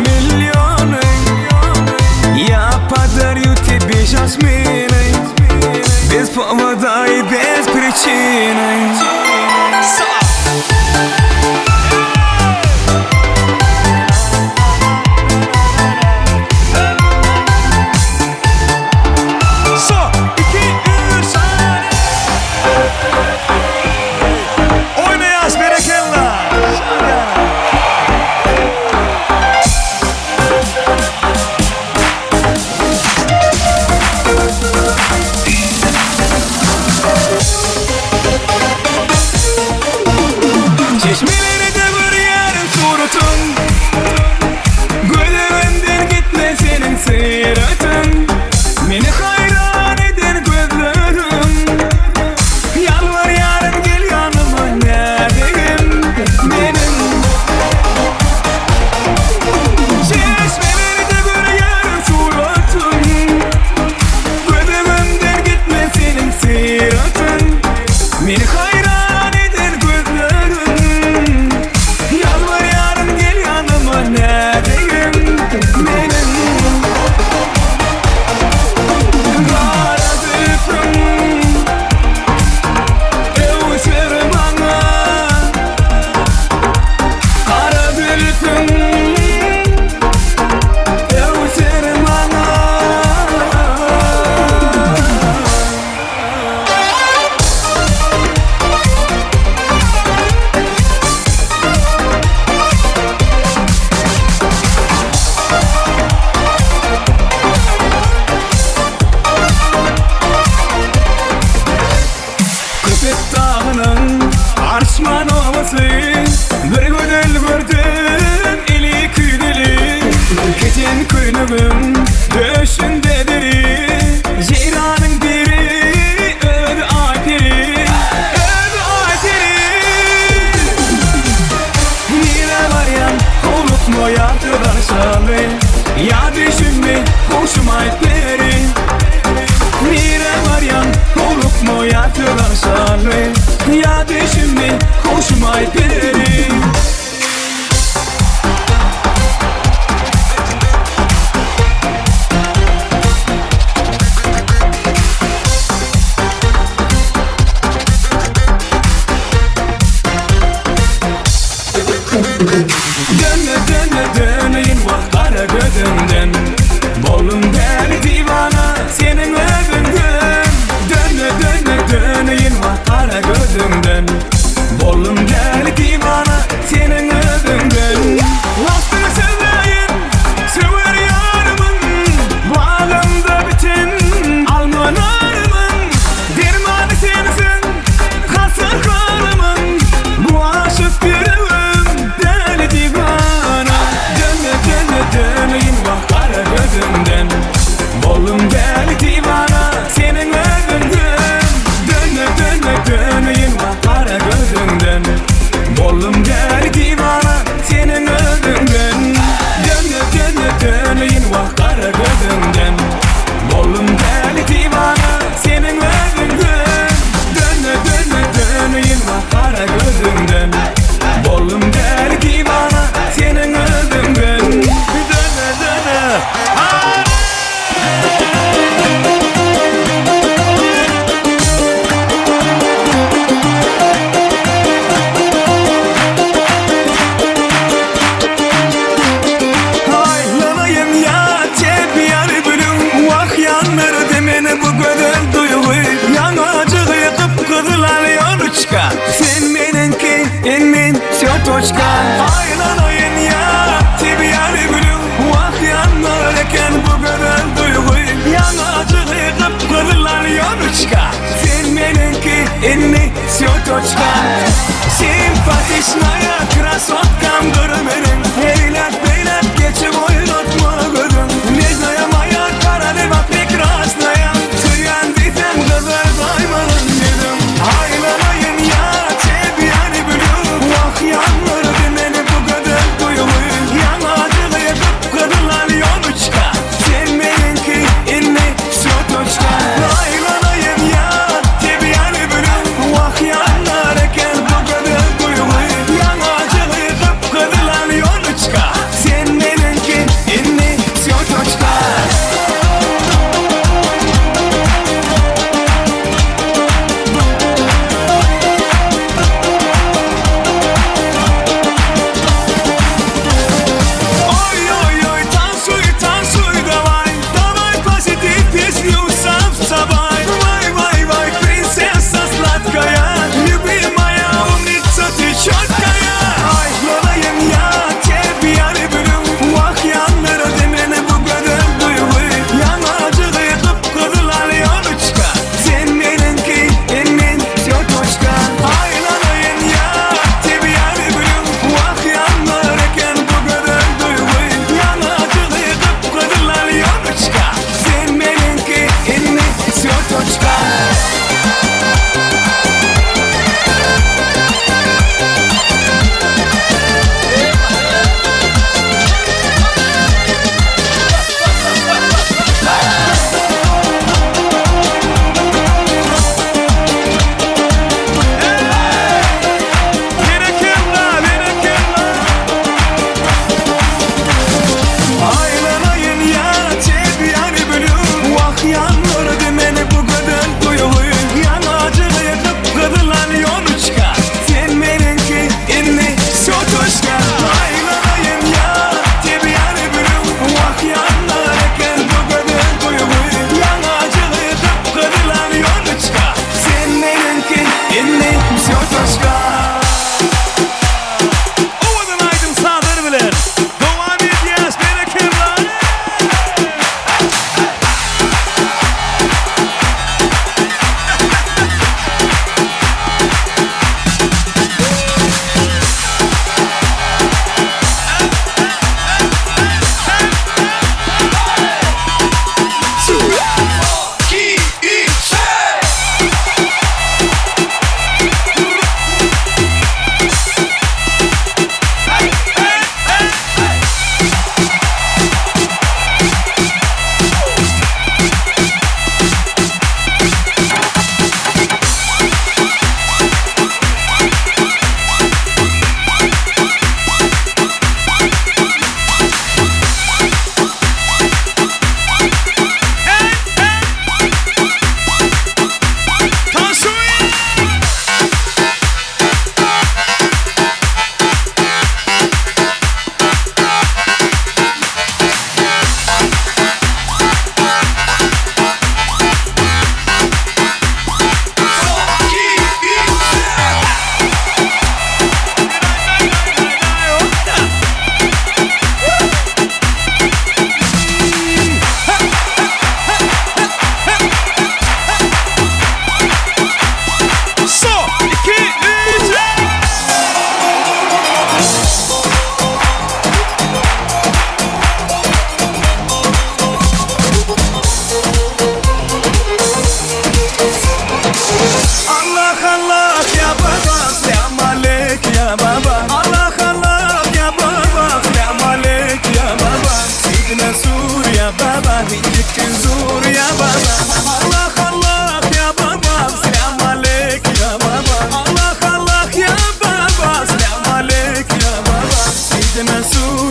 Speaker 10: миллионы Я подарю тебе жасмины Без повода и без причины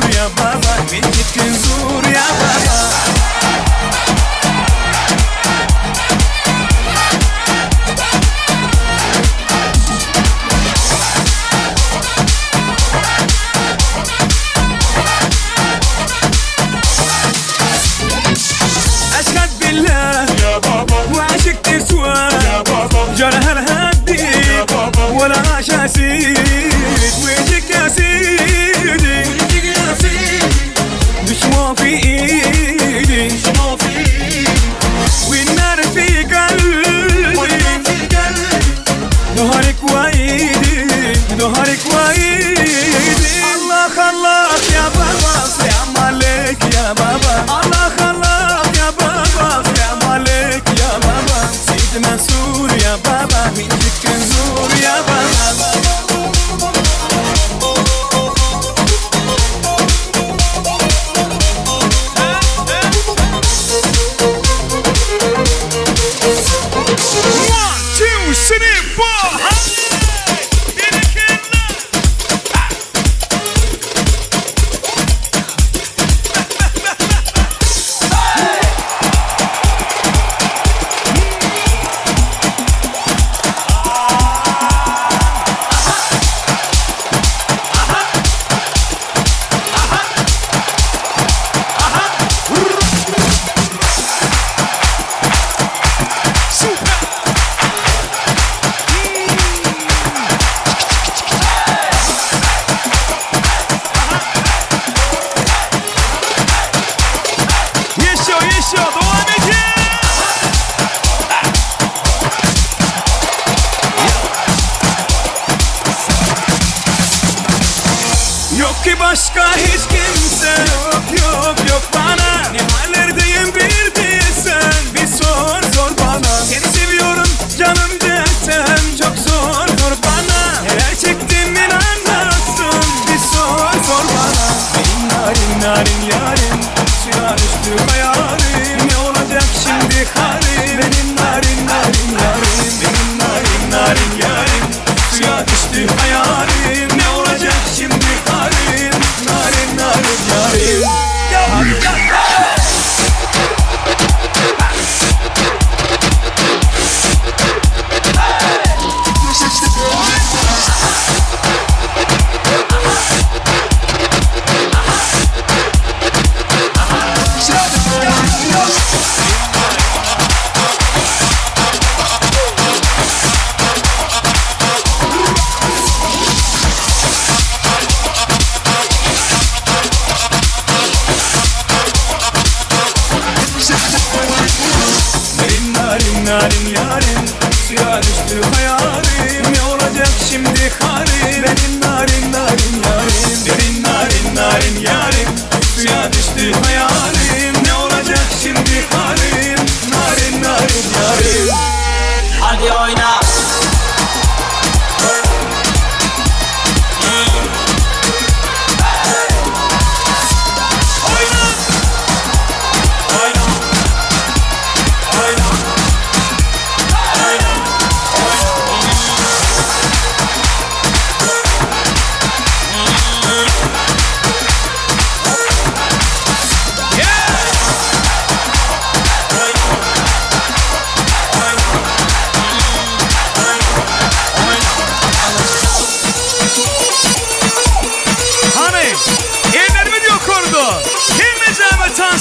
Speaker 1: zur ya baba min gitkin zur ya baba أشهد بالله يا بابا وعشقت سوا يا بابا جرهر هدي ولا عاش أسيد وجهك يا سيدي مش ما في إيدي والنار في قلبي ظهرك وإيدي الله خلاك يا بابا سلام عليك يا بابا الله خلاك يا بابا سلام عليك يا بابا سيدنا سور يا بابا من جك زور يا بابا Yok ki başka hiç kimse yok bana Ne hallerdeyim bir bilsen bir sor bana Seni seviyorum canım desem çok zor bana Neler çektiğimi anlatsın bir sor bana Benim narin yarim suya düştü hayalim Ne olacak şimdi halim Benim narin yarim Benim narin yarim suya düştü hayalim Ne olacak şimdi halim Narin yarim Narin yarim suya düştü hayalim Ne olacak şimdi halim Benim narin yarim Derin narin yarim suya düştü hayalim Ne olacak şimdi halim Narin yarim Hadi oyna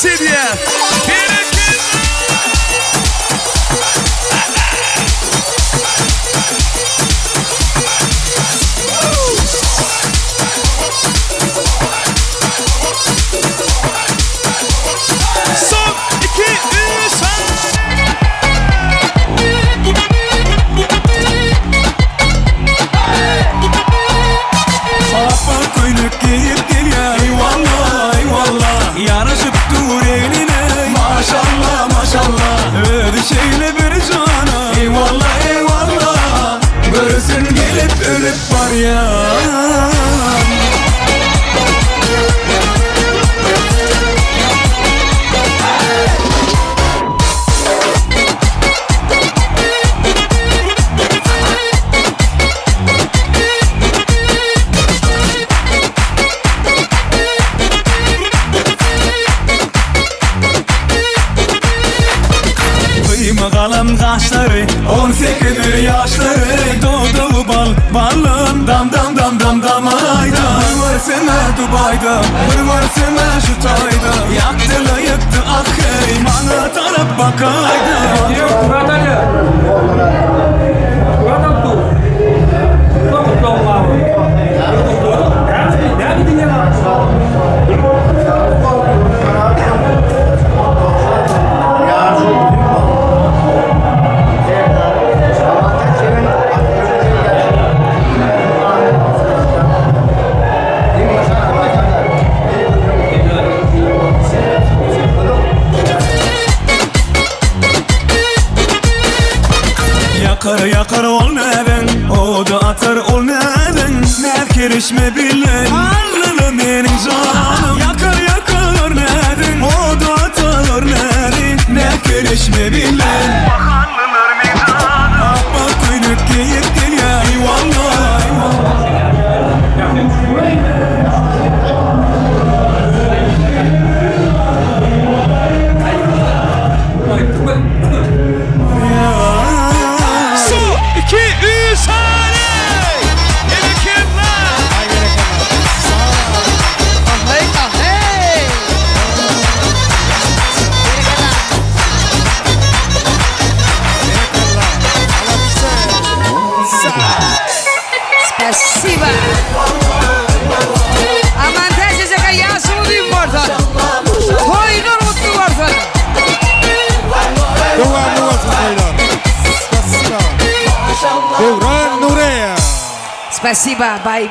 Speaker 1: Hediye. Son 2 3 Papa koynuk giyip geliyor eyvallah eyvallah Yaraşıp dur eline maşallah Balım kaşları 18 yaşları Doğdu balım dam dam dam dam damayda Bir varsana Dubai'da bir varsana şu tayda Yaktıla yıktı akı bana taraf bakaydı Yakar ol neden, o da atar ol neden Nerkerişme bilen, Allah'ım benim canım Yakar neden, o da atar neden Nerkerişme bilen Bakanlılar meydanı Bak kuyruк geyip gel ya eyvallah
Speaker 4: Спасибо. Aman teyzece yaşımı duyun varsan. Toylar mutlu varsan.
Speaker 5: Devamlı olsun toylar. Spasiba. Devran Nureya.
Speaker 4: Spasiba. Bay.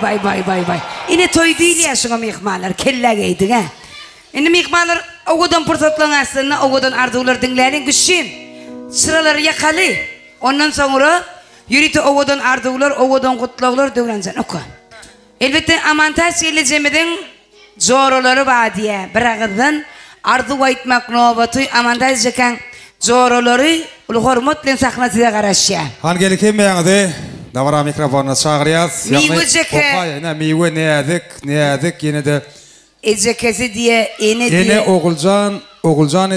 Speaker 4: Yine toy değil yaşına mihmanlar. Kelle giydik ha. Yine mihmanlar oğudan fırsatlan aslında. Oğudan arzular dinleyenin güçün. Sıraları yakalı. Ondan sonra yürütü oğudan arzular, oğudan kutlular dövrensen. Oku. Elbette amantaj geleceğimden zoruları var diye. Bırakıdın arzu aytmak nöbeti amantaj jekan zoruları ulu hormatla sahnasıda karışıyor.
Speaker 5: Hangi kemiyağıdı? Davara mikrofonuna çağırıyaz.
Speaker 4: Miwe jeke.
Speaker 5: Miwe neyadık yine de.
Speaker 4: Ecekesi diye ene diye.
Speaker 5: Ene oğulcan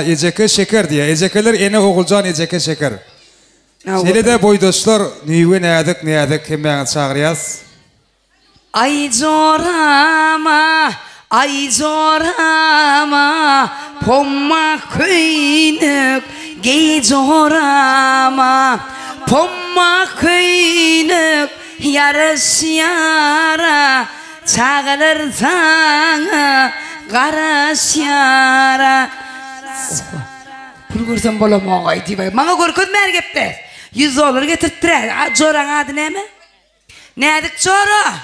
Speaker 5: eceke şeker diye. Ecekeler ene oğulcan eceke şeker. Seni de boydaşlar miwe neyadık kemiyağını çağırıyaz.
Speaker 4: Ay zorama pomma kıyınık gey zorama pomma kıyınık yarış yara çağılır sana qarış yara Pulgursan bolama ağay deyip bana korkun mergepte $100 getirttirer zoran adı ne mi? Nedik zora?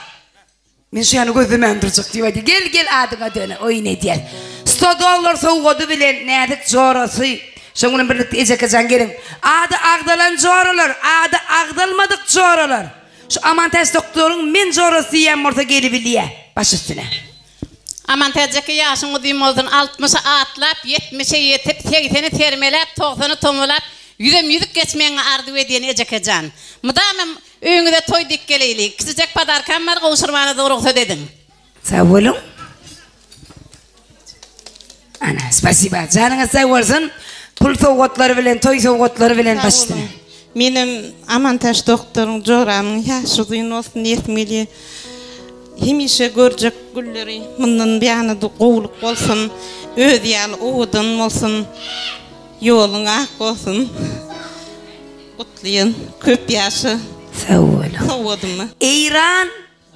Speaker 4: Men şu yanı gözüme andıracak diyor. Gel adına döne. Oy ne diyor. $100 soğudu bilen nedik zorası. Şunun birlikte ecekecen gelin. Adı ağdalan zoralar. Adı ağdalmadık zoralar. Şu amantaj doktorun men zorası yiyen orta geli biliye. Baş üstüne.
Speaker 16: Amantajcaki yaşını diyeyim oldun. 60'a atlap, 70'e yetip, 80'i termelep, 90'ı tomulap, yüzük geçmeyene ardu ediyen ecekecen. Mıdamım öğünüde toy dik geleyli. Küçücek padarkan var, kavuşurmana doğrultu dedin.
Speaker 4: Sağ olun. Ana, spasiba. Canına sağ olsun. Pul soğutları bilen, toy soğutları bilen baştına.
Speaker 8: Benim amantaj doktorum Joran'ın yaşı duyun olsun yetmeli. Hemişe görecek gülleri. Bundan bir yana da kovuluk olsun. Ödiyal oğudun olsun. Yolun ak olsun. Kutlayın. Köp yaşı.
Speaker 4: Sağ olun.
Speaker 8: Soğudun mu?
Speaker 4: İran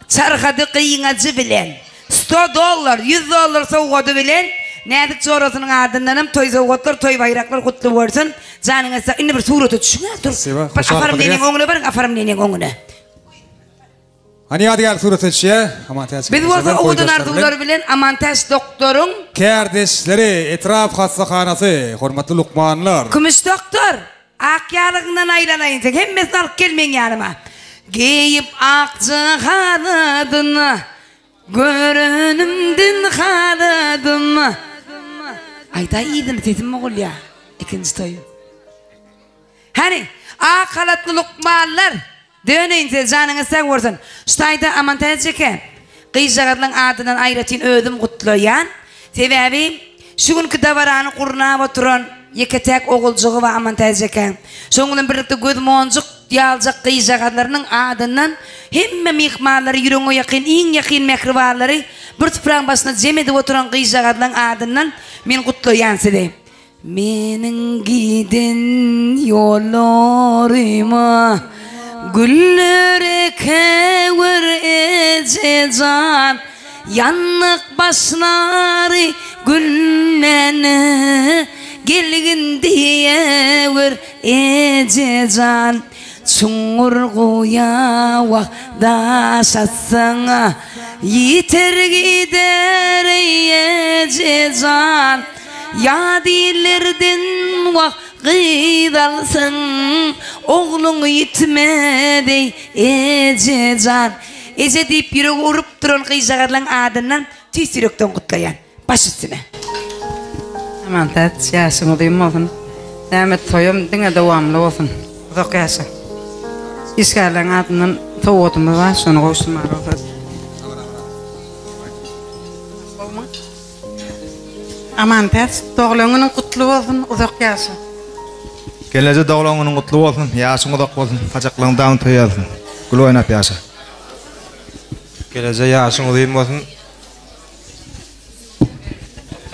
Speaker 4: çarxadı kıyınacı bilen. $100, $100 soğudu bilen. Nedik zorasının ardındanım toy soğutlar, toy bayraklar kutlu olsun. Canına sağ. İnne bir suratı düşün. Dur. Afarım nenin oğuna barın, afarım nenin oğuna.
Speaker 5: Hani hadi gel suratı düşüyor.
Speaker 4: Biz varsa oğudan arzular bilen amantaj doktorun.
Speaker 5: Kardeşleri, etraf hastahanası, hürmetli Lukmanlar.
Speaker 4: Kumuş doktor. Akyalığından aylanayınca hemmesini alıp gelmeyin yanıma. Giyip akçı kanadını, görünümdün kanadını. Ayda iyiydin sesim mi ol ya? İkinci toyu. Hani akalatlı Lukmanlar döneyince canını sen vursun. Şutayda amantajcıken kıyıcağıdın adından ayratın ödüm kutlayan. Sebebi şu günkü davaranı kuruna oturan Yeketek oğulcuğu ve aman tezeken. Soğunun birlikte gözmoncuk yalcak kıyıcaklarının adından hemme mihmalları yüreğine yakın, en yakın mekrivalları bir tıprağın başına cemede oturan kıyıcaklarının adından men kutlayan size. Menin gidin yollarıma güllere kevir edeceğim. Yanık başları güllene gelgin diye ver edeceğim. Çungurguya vakda şatsana yeter gider edeceğim. Yadilerden vakit alsın oğlunu yitmedi edeceğim. Ece deyip yürek urup duran kıyıcaklarının adından tüy yürekten kutlayan. Baş üstüne.
Speaker 17: Aman tat yaşını duyum olsun. Demet toyum dine devamlı olsun. Uzak yaşa. İşgallerin adından toğutumu var. Sonra koştum var olsun. Aman tat doğulanının kutlu olsun. Uzak yaşa.
Speaker 11: Gelece doğulanının kutlu olsun. Yaşın uzak olsun. Paçaklarından toy olsun. Gül oynap yaşa.
Speaker 18: Gelece yaşın uzayım olsun.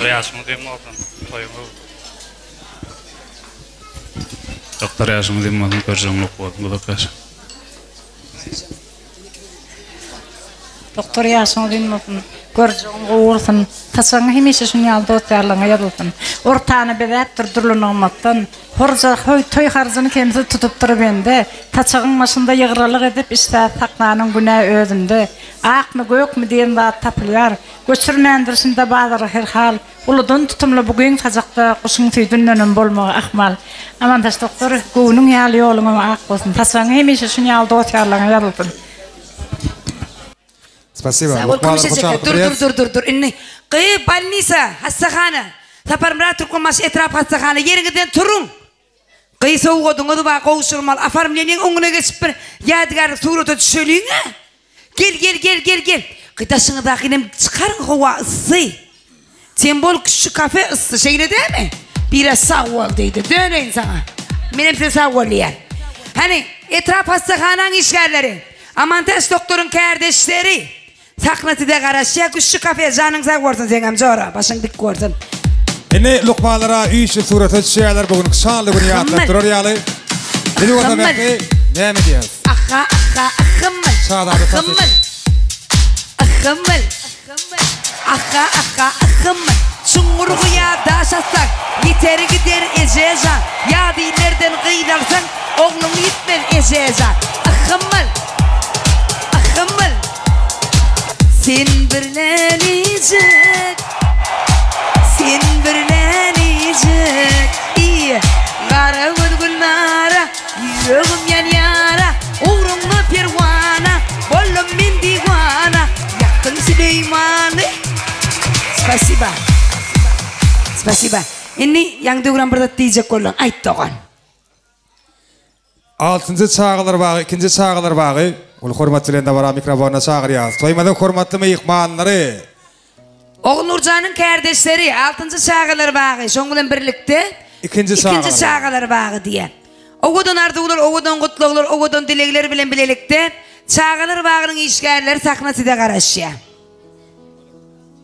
Speaker 19: Yaşım uzayım olsun. Doktor yaşım uzayım olsun. Göreceğim olsun. Uzak yaşa.
Speaker 7: Doktor yaşım uzayım olsun. Göreceğim olsun. Taşan hemişe şunu yalda otarlarına yadılsın. Ortağını bedet durdurulun olmaktan. Horca toy harcını kendisi tutup durup ende. Taçağın başında yığıralık edip işte taklanın günah özünde. Ak mı gök mü diyen vaat tapılıyor. Göçürmendirsin de bağları her hal. Uludun tutumlu bugün tacakta kuşun tüydünün önün bolmağı akmal. Aman taş doktor güğünün yağlı yolunu ak olsun. Taçağın hemişe şunu yalda otarlarına yadılsın.
Speaker 5: Спасибо.
Speaker 4: Dur. İnni. Kıyı balnisa hastahana. Tapar mıra Türkmenbaşı etraf hastahana. Yerinizden turun. Kıyı soğuk odun odu bağı kovuşurmal. Afarmlenin onuna geçip bir yadigar surutu düşölüyün ha. Gel. Kıtaşını dakinem çıkarın hava ısı. Sembol küçük kafe ısı. Şeyle değil mi? Biraz sağ ol deydi. Dönün sana. Benim size sağ ol yer. Hani etraf hastahanan işgalleri. Amantaş doktorun kardeşleri. Saknatı da karışıya küçük kafe canın sağ olsun sen amca. Başın dik olsun.
Speaker 5: Ene lokmalara üyüşü suratı şeyler bugün şanlı bunu yatlar durur yalı. Dedi o da belki ne mi diyoruz?
Speaker 4: Akımmel. Çungurguya daşatsak yeter gider ececan. Yadilerden kıyılarsan oğlum yitmen ececan. Akımmel. Sen birlenecek. İyi. Kara vurgunlara yüreğim yan yara. Uğrumlu pervana bollum min divana. Yaktın Süleyman'ı. Spasiba. Ini yang diuran berdat diyecek olan ait doğan.
Speaker 5: 6. çağılar bağı, 2. çağılar bağı. Ol hormatçılığında var mikrofonuna çağır yaz. Toymadan hormatlı mıyıkmanları.
Speaker 4: Oğul Nurcan'ın kardeşleri 6. çağılar bağı. Şongulan birlikte
Speaker 5: 2.
Speaker 4: çağılar bağı diye. Oğudun ardı olur, oğudun kutlu olur, oğudun dilekleri bilen bilelikte. Çağılar bağının işgalleri saknası da karışıyor.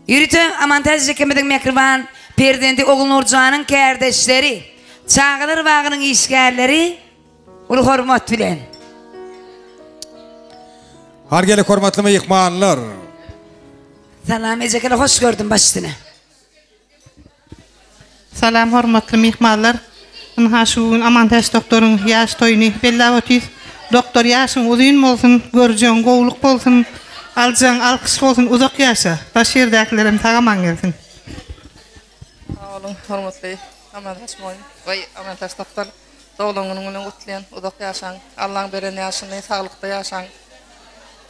Speaker 4: Yürütü amantaj çekemedin mikrofon. Perdenti Oğul Nurcan'ın kardeşleri. Çağılar bağının işgalleri. Ulu hormat bilen.
Speaker 5: Hargeli hormatlı mıyıkmanlar.
Speaker 4: Salam ecekele hoş gördüm başını.
Speaker 8: Salam hormatlı mihmallar. Haşuğun amantaş doktorun yaş toyunu bella otiz. Doktor yaşın uzun olsun, göreceğin qoğuluk olsun, alacağın alkış olsun, uzak yaşa. Baş yerdekilerim tağaman gelsin.
Speaker 17: Sağ olun hormatlı amantaş moyun. Vay amantaş doktor. Doğulunun kutlayan, uzak yaşan. Allah'ın beren yaşını, sağlıkta yaşan.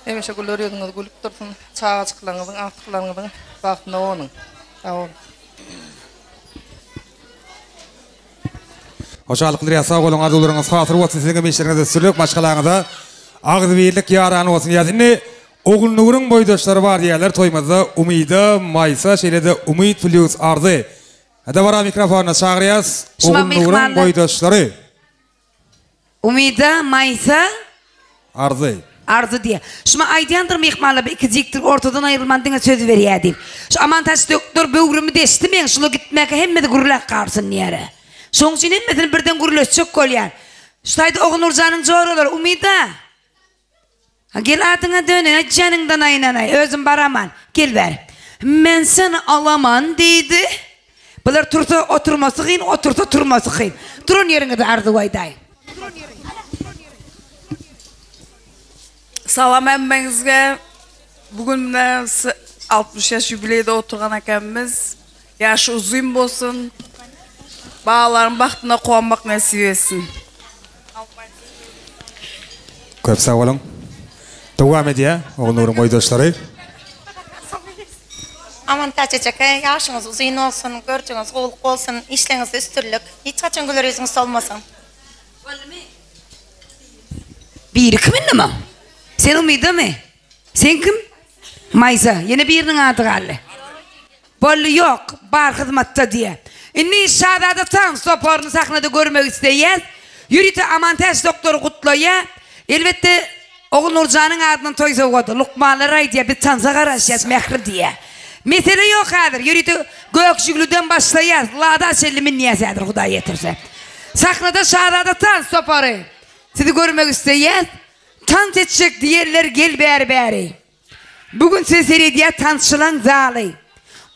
Speaker 17: Hemişe gülür yüzünüz gülüp dursun. Çağa açıklarınızın, artıklarınızın baktığında onun. Sağ olun.
Speaker 5: Hoşalıkları sağ olun, arzularınız hatır olsun, sizin meşlerinize sürülük, başkalarınıza ağız birlik yaran olsun. Yani Oğul Nur'un boydaşları var yerler toymazda umida, maysa, şeylerde umid, filius, ardı. Hadi vara mikrofonu çağırıyaz. Oğul Nur'un boydaşları.
Speaker 4: Umida, Maysa,
Speaker 5: Arzu
Speaker 4: diye. Şuna aydandır mihmalla bir ikiziktir ortadan ayrılmadığına söz veriyordu. Şu aman taş doktor böğrümü destimeyin. Şuna gitmek hemmedi gurulak karsın niyere. Şunun için hemmedin birden gurulak çok kolyan. Şurayda oğul Nurcan'ın zor olur. Umida. Gel adına dönün. Canından aynanay. Özüm baraman. Gel ver. Men seni alaman deydi. Bunlar tursa oturması kıyın, otursa turması kıyın. Durun yerine de ardı vayday.
Speaker 18: Salam emmengizge. Bugün 60 yaş jubileyde oturgan ekemiz. Yaşı uzun bolsun. Bağların baktığına koğanmak nasip etsin.
Speaker 5: Köp sağ olun. Devam ediyor. Oğul Nur'un boydaşları.
Speaker 20: Aman taçacaka yaşınız uzun olsun, görçünüz oğluk olsun, işleriniz üstürlük. Hiç kaçın güler yüzünüz olmasın.
Speaker 4: Bir kiminle mi? Sen Umida mı? Sen kim? Maysa. Yine birinin adı galli. Bollu yok. Bar hizmette diye. İnni şadada tan soporunu sahnada görmek isteyen. Yürütü amantaş doktoru kutluya. Elbette oğul Nurcan'ın adından toy soğudu. Lukmaları diye bir tansa karışacağız mehri diye. Mesele yok hadir. Yürütü gökçüklüden başlayacağız. Lada sellimin niyesedir Huda yetirse. Sahnada şadada tan soporu. Sizi görmek isteyen. Tant edecek diğerler gel beri. Bugün sesleri diye tanışılan zali.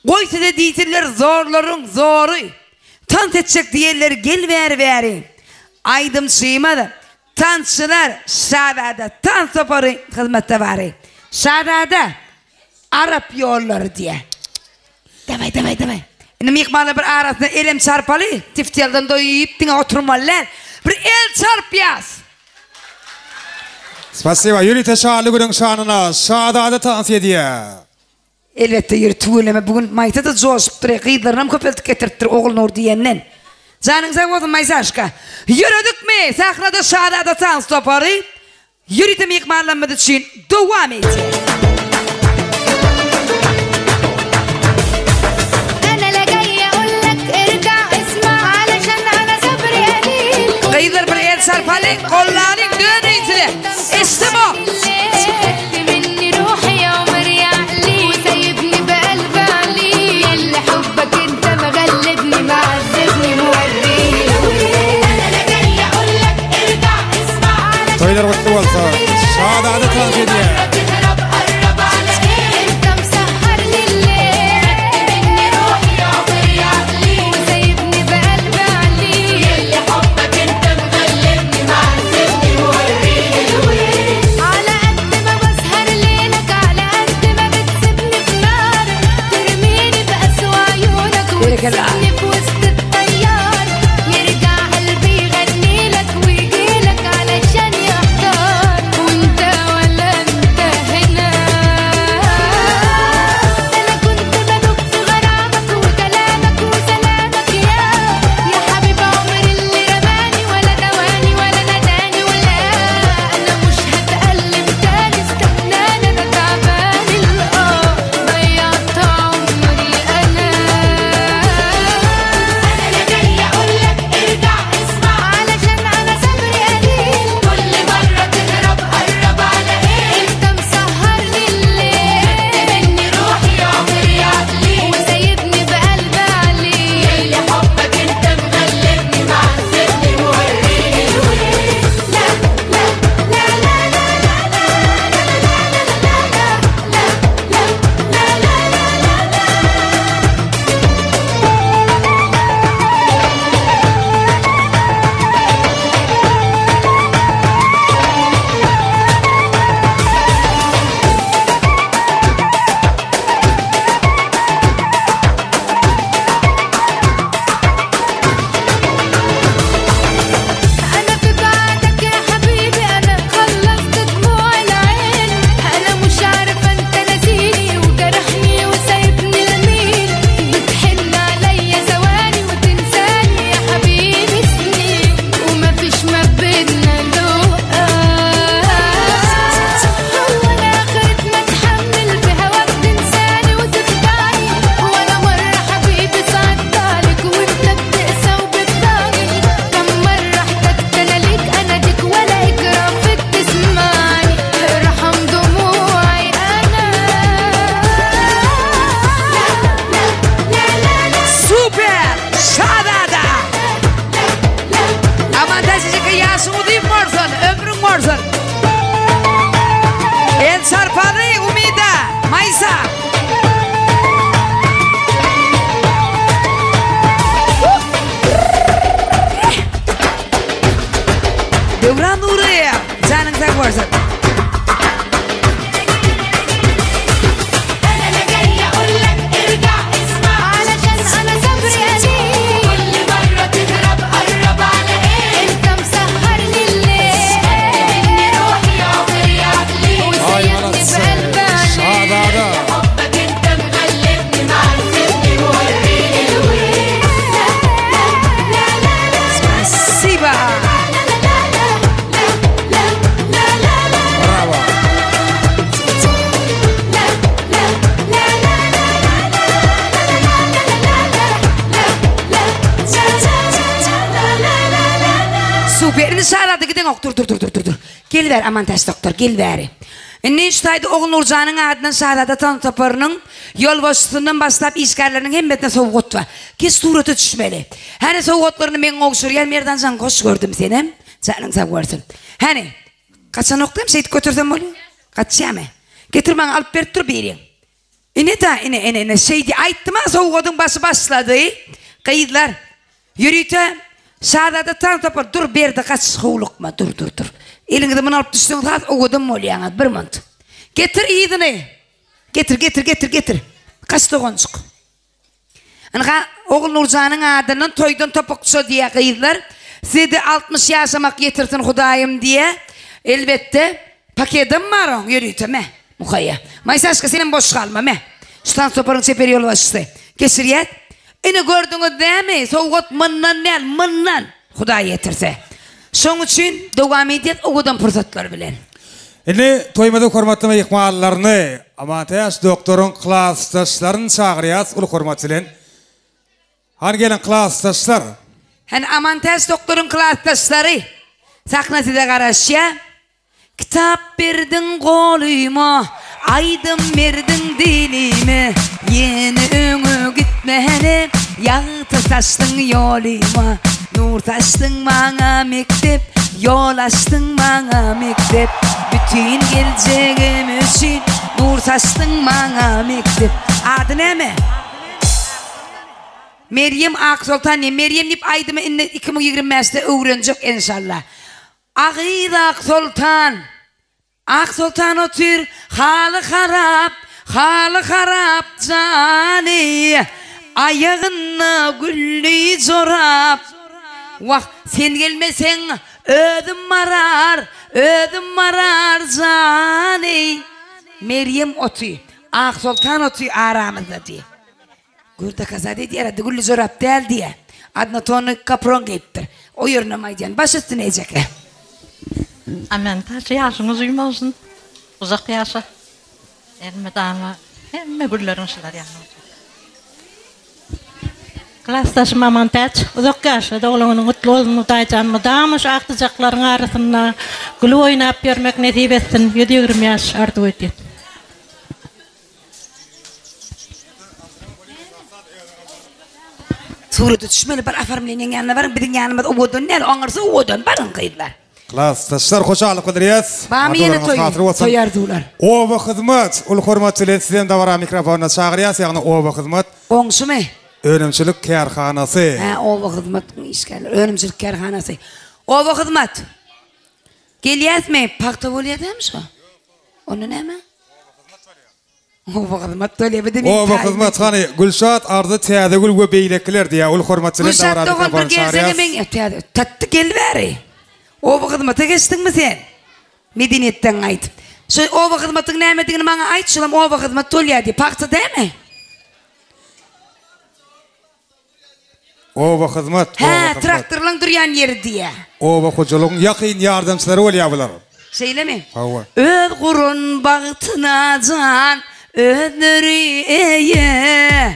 Speaker 4: Koy size diytirler zorların zoru. Tant edecek diğerler gel beri. Aydım şeymadı. Tanışılar şadada tant soporu hizmette var. Şadada Arap yolları diye. Davay. Şimdi mihmala bir arasında elim çarpalı. Tiftiyelden doyup dine oturmalılar. Bir el çarpıyaz.
Speaker 5: Spasiba, yürüte şahlı günün şanına, şadada tansiye diye.
Speaker 4: Elbette yürütü öyleme, bugün Maysa da coşup duruyor, kıyılarına köpeltik getirttir oğul Nur diyenden. Canın sağ olsun Maysa aşka. Yürüdük mü? Sahnada şadada tansi toparı. Yürütü mihmallanmadı için devam edeceğiz. Kıyılar bir el sarpalı, kolların dönüyle. İşte bu.
Speaker 5: Toylar mutlu olsun. Şadada tansiye diye.
Speaker 4: Verini sağladı giden ok dur. Gel ver aman taş doktor gel ver. Ne iştaydı oğul Nurcan'ın adından sağladı tan toparının yol vasıtından başlap iskarlarının hemmetine soğuk var. Kes suratı düşmeli. Hani soğuklarını ben oğuşurken merdan can koş gördüm seni. Canın sağ görsün. Hani kaçan oklayayım seyit götürsem oluyor. Kaçacağım. Getir bana alıp verip dur biriyim. Ne şeydi ayttım ha soğukudun bası başladı. Kayıtlar. Yürüyte. Sağladı tan topar dur berdi kaç soğuluk ma dur. Elinde bunu alıp düştüğün zaman oğudun mu oluyor? Bir mant. Getir iyidini. Getir. Kaç doğuncuk. Anka oğul Nurcan'ın adının toydun topukçu diye kıydılar. Sizi 60 yaşamak getirtin Hudayım diye. Elbette paketim var o. Yürüyteme. Mukayya. Maysa aşkı senin boş kalma me. Şutan soparın çeperi yolu başladı. Kesir yet. Ini gördüğünüz değil mi? Soğut mınnan. Huday yetirse. Şoň üçin dowam edýär ogudan fırsatlar bilen.
Speaker 5: Ene toymada hormatly ýykmallaryny Amantaş doktorun klassdaşlaryny çagyrýas ul hormat bilen. Har gelen klassdaşlar.
Speaker 4: Amantaş doktorun klassdaşlary saknasyda garaşýa. Kitap berdin goluyma, aydın berdin dilime. Yeni öňe gitmehene, ýagty taşdyň ýoluma. Nur taşdyň maňa mektep, yol açdyň maňa mektep. Bütün geljegim üçin nur taşdyň maňa mektep. Ady näme? Meryem Aksultan, Meryem dip aýdymy 2025-de öwrenjek inşallah. Agyd Aksultan otur, haly harap jany. Ayağına güllü zorap. Vah sen gelmesen ödüm marar zani. Meryem otu, Aksultan otu aramızda diye. Gurda kaza dedi ya, güllü zorap değil diye. Adına tonu kapron gittir. O yerine maydiyan, baş üstüne ecek.
Speaker 7: Aman taşı yaşınız uyumasın. Uzak yaşa. Elme dağına, emme güllerin şeyler yanına. Klassdaşım Amantaç, uzak yaşa doğulanın kutlu olsun utaycanımı dağmış aktıcakların arasında gülü oynap görmek nesip etsin 7-20 yaş artık ötüyor.
Speaker 4: Suratı düşmeli bir afarmlinin yanına varın bir yanına da oğudun nel oğursa oğudun barın kıydılar.
Speaker 5: Klassdaşlar hoşalık bildirýäs.
Speaker 4: Bami yine toyardılar.
Speaker 5: Oba hyzmat, ul hormatly sizden dawara mikrofonna çagyrýas, ýagny oba hyzmat.
Speaker 4: Oňşumy?
Speaker 5: Önümçilik kärhanasy.
Speaker 4: Oba hyzmat işgäler, önümçilik kärhanasy. Oba hyzmat. Gelýäsmi? Pakta bolýarmy şu? Onu näme? Oba hyzmat bolýarmy?
Speaker 5: Oba hyzmat hani Gülşat ardy täze gül we beýlekler diýä ul hormatlylar dawara mikrofonna çagyrýas.
Speaker 4: Tatty gelbäri. Oba hyzmata geçdiňmi sen? Medeniýetden aýdyp. Şu oba hyzmatyň nämedigini maňa aýtşylam, oba hyzmat bolýardy. Pakta däme?
Speaker 5: Oba hyzmat.
Speaker 4: Traktorlaryň durýan ýeri diýe.
Speaker 5: Oba hojalygyň ýakyn ýardamçylary bolýar bular.
Speaker 4: Şeýlemi?
Speaker 5: Hawa.
Speaker 4: Öz gurun bagtyna jan ödüri eýe.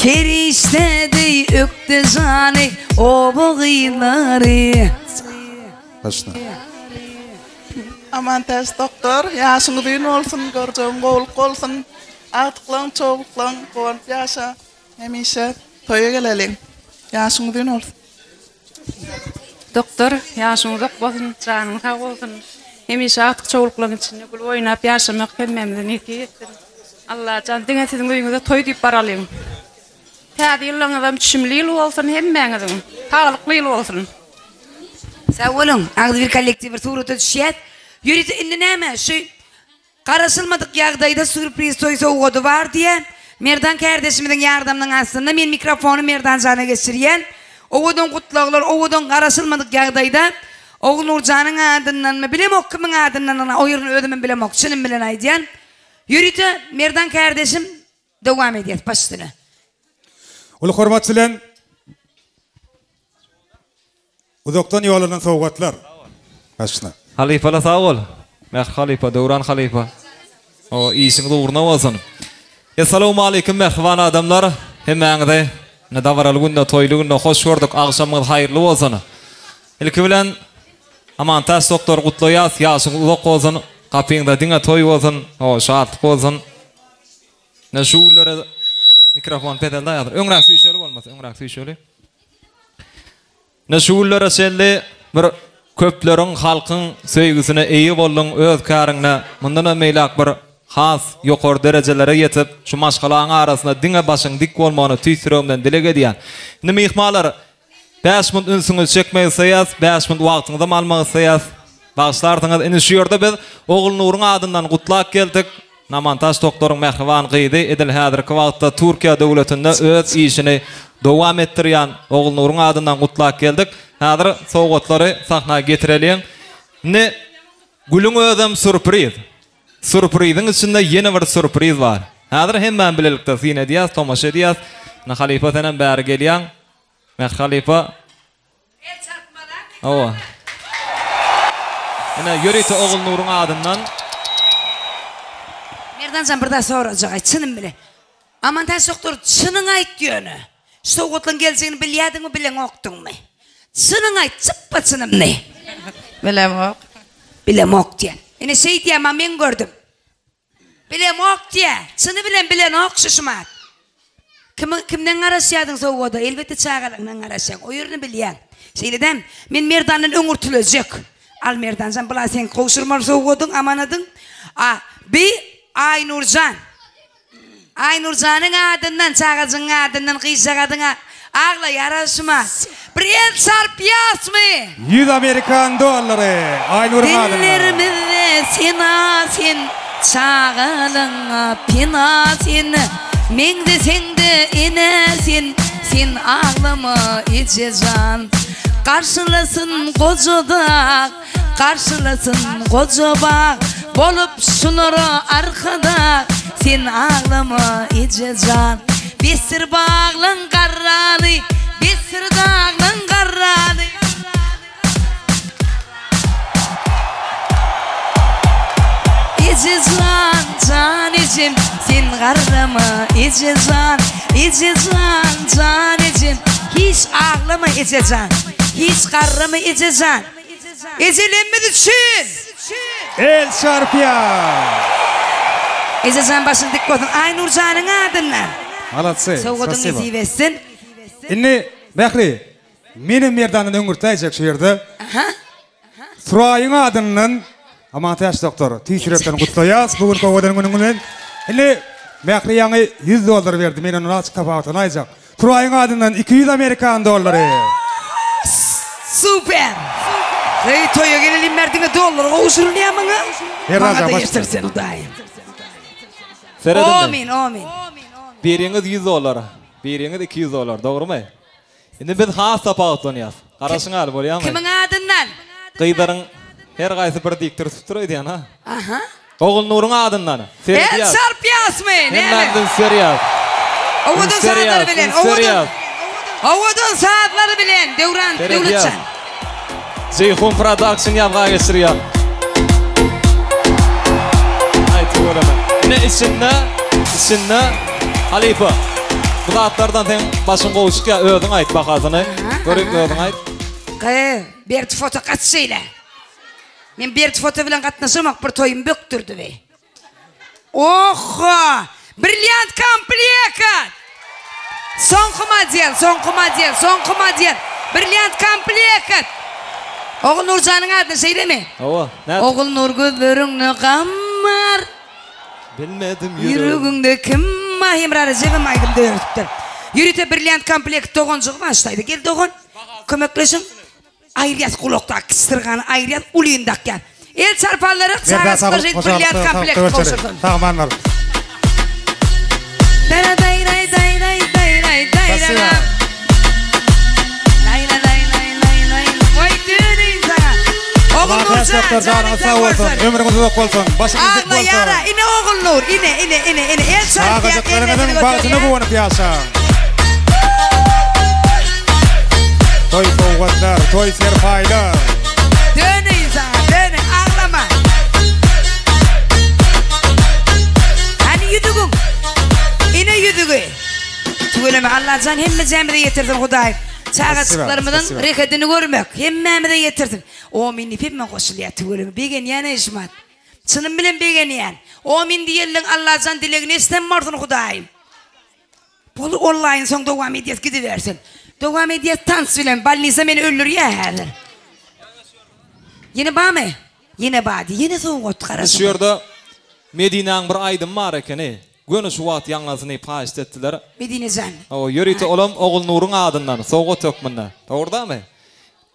Speaker 4: Şeriştedi ökde jany oba gyýlary.
Speaker 5: Başla.
Speaker 21: Amantaş doktor, ýaşyňyz ýyny bolsun, görjegim gowuluk bolsun. Atyklan, çowuklan, gowup ýaşa. Hemişe toýa geleliň. Ýaşyňyz ýyny bolsun.
Speaker 16: Doktor, ýaşyňyz ok bolsun, janyňyz sag bolsun. Hemişe atyk çowuluklan içinde gül oýnap ýaşamak hemmemizden ýetdi. Allah can diňe siziň öýüňizde toý diýip baralyň. Täze ýyllaryňyzdan düşümli bolsun, hemmeňizin taglykly bolsun.
Speaker 4: Sağ olun, ağzı bir kollektiv bir surata düşýär. Ýürüti indi näme? Şu garaşylmadyk ýagdaýda sürpriz toý sowgady var diýe. Merdan kardeşimiň ýardamynyň aslynda men mikrofonu Merdan jana geçirýän. Owadan gutlaglar, owadan garaşylmadyk ýagdaýda oğul Nurjanyň adyndan bilem ok kimiň adyndan o ýerini ödümem bilem ok çynym bilen aýdýan. Ýürüti Merdan kardeşim dowam edýär başlyna.
Speaker 5: Ul hormat bilen Uzaktan yolundan sowgatlar. Başla.
Speaker 3: Halifala sağ ol. Mäh Halifa, Dowran Halifa. O işiňiz uğruna bolsun. Assalamu alaykum mehman adamlar. Hemmeňize ne dawaraly günde, toýly günde hoş gördük. Agşamyňyz haýyrly bolsun. Ilki bilen Aman taş doktor kutlayas, yaşın uzak olsun, kapıyında dine toy olsun, o şahatlık olsun. Ne şuulları mikrofon pedalda yadır. Öňrak süýşeli bolmasy, öňrak süýşeli. Ne şuullara şelli bir köpleriň halkyň söýgüsine eýi boldun, öz karyňna mundan ömeýlak bir has, ýokary derejelere ýetip, şu maşgalaň arasynda diňe başyň dik bolmagyny tüýsüremden dilege diýen. Nime ihmalar 5 minut ünsüňiz çekmeýäs, 5 minut wagtyňyzy almaýas, başlardyňyz indi şu ýerde biz Oğul Nuruň adyndan gutlap geldik. Namantaş doktoruň mehriban gyýdy edil häzirki wagtda Türkiýe döwletinde öz işini dowam etdirýän Oğul Nuruň adyndan gutlap geldik. Häzir sowgatlary sahnaga getirelim. Ne gülüň özüm sürpriz. Sürpriziň içinde ýene bir sürpriz bar. Häzir hemmen bilelikde sine diýäs, tomaşa edýäs. Na halifa senen bäri gelýän. Men halifa Awa. Ene ýörite Oğul Nuruň adyndan
Speaker 4: Merdancan birde sorajak, çynym bile. Aman taş doktor, çynyň aýt diýöni. Sowgatlaň geljeğini bilýärdiňmi, bilen okdyňmy? Çynyň aýt, çyppa çynymny.
Speaker 18: Bilem ok.
Speaker 4: Bilem ok diýen. Ene şey diýen, men gördüm. Bilem ok diýen, çyny bilen okşaşmat. Kimden garaşýadyň sowgada? Elbetde çağalaňdan garaşýan. O ýerini bilýän. Şeýledem, men Merdanyň öňürtülejek. Al Merdancan, bula sen kowşurmar sowgadyň, amanadyň. Aynurcan. Aynurcan'ın adından, çağacın adından, kıysak adına ağla yaraşmaz. Bir el çarpıyas mı?
Speaker 5: 100 Amerikan doları. Aynur'un adından.
Speaker 4: Dinlerimizde sinasin, çağalına pinasin. Men de sen de inesin, sen ağlama içeceksin. Karşılasın koca dağ, karşılasın koca bağ. Bolup şunları arkada, sen ağlama içeceksin. Besir bağlın karranı, besir dağlın karranı. İçeceksin canecim, sen karrama içeceksin. İçeceksin canecim, hiç ağlama içeceksin. Hiç karrama içeceksin. Ezelenmedi için.
Speaker 5: El çarpıya.
Speaker 4: İçeceksin başını dik koydun. Aynurcan'ın adından.
Speaker 5: Alatsı.
Speaker 4: Sowgadın izi versin.
Speaker 5: Inni Mehri, menin Merdanyň öňürtäjek şu ýerde. Suraýyň adyndan Amantaş doktor tüýsürepden gutlaýas. Bugun kowadan günüňden. Inni Mehri ýaňy 100 dolar berdi. Men onu açyk kapagyny aýjak. Suraýyň adyndan 200 Amerikan dolary.
Speaker 4: Super. Hey toya gelelim Merdin'e dolar. Oğuşurun ya bana. Bana da yestersen o dahi. Amin.
Speaker 3: Biriniz 100 dolar. Biriniz 200 dolar. Doğru mu? Şimdi biz has tapağıtlanıyız. Karasın hali böyle ama.
Speaker 4: Kimin adından?
Speaker 3: Kıydarın her gaysi bir diktir tutuyor diyen ha. Oğul Nur'un adından.
Speaker 4: El çarpıyas mı?
Speaker 3: Hemendin seriyaz.
Speaker 4: Oğudun saatları bilen. Oğudun saatları bilen. Devletçan.
Speaker 3: Zeyhun Production yapığa geçiriyor. Haydi uğrama. Ne içinde Halifa. Bu zatlardan sen başın koğuşka ödün ait bakasını. Görüp ödün ait.
Speaker 4: Berti foto kaçsıyla. Men berti foto bilen katnaşamak bir toyum böktürdü be. Oha! Brilliant komplekat! Son komedyen. Brilliant komplekat! Oğul Nurcan'ın adını şeyde mi? Oğul Nur gözlerinde kammar.
Speaker 3: Bilmedim
Speaker 4: yüreğinde kim var? Hemrarı cevim aydım dörttür. Yürüte Brilliant komplekt doğuncuk başlaydı. Gel doğun. Kömekleşin. Ayrıyat kulakta kıstırgan, ayrıyat uluyundak gel. El çarparları çağız başlaydı Brilliant komplekt koşurdun.
Speaker 5: Tamam var. Amantaş doktor canı sağ olsun, ömrünüz uzak olsun, başınız dik olsun.
Speaker 4: Ağla yara, ine Oğul Nur, ine. El çarpıya
Speaker 5: Sağacaklarının bağısını buvanıp yaşa. Toy soğuklar, toy serpaylar.
Speaker 4: Dönün ağlama. Hani yüdüğün, ine yüdüğü. Tüyleme Allah can hemme cemre yetirdim Hudayım. Çağaçıklarımızın reketini görmek. Hemmemi de getirdim. O min ipimle koşuluyor tügülüm. Begen yani işmat. Çınım bilen begen yani. O min diyelim Allah'tan dileğini istemmordun Hudayım. Bolu online son devam ediyet gidiversin. Devam ediyet tans bilen. Balnisa beni öldür ya herler. Yine bağ mı? Yine bağdı. Yine soğuk otu karasın.
Speaker 3: Şurada Medine'nin bir aydın var ekeni. Gönü şu vaat yanlasını paylaşt ettiler.
Speaker 4: Medine'den.
Speaker 3: O yörüte olam oğul Nur'un adından. Soğuk otu yok bundan. Doğru mı?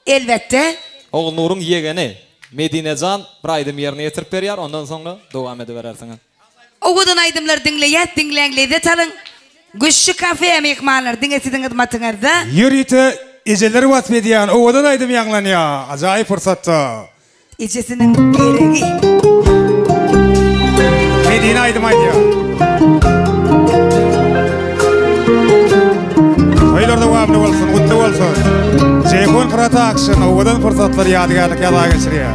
Speaker 4: Elbette.
Speaker 3: Oğul Nur'un yegeni. Medine'den bir aydın yerine getirip beriyar. Ondan sonra devam ediverersiniz.
Speaker 4: O kadar aydımlar dinleyenleyde talın. Güçlü kafeye mekmanlar dinletin admatınlarda.
Speaker 5: Yürüyte eceleri vat mediyan. O kadar aydım yanlan ya. Acayip fırsatta.
Speaker 4: İçesinin gereği.
Speaker 5: Medine aydım aydı ya. Hayırlı devamlı olsun, mutlu olsun. Ceyhun kırata aksın, o kadar fırsatlar yadigarlık yadağa geçiriyor.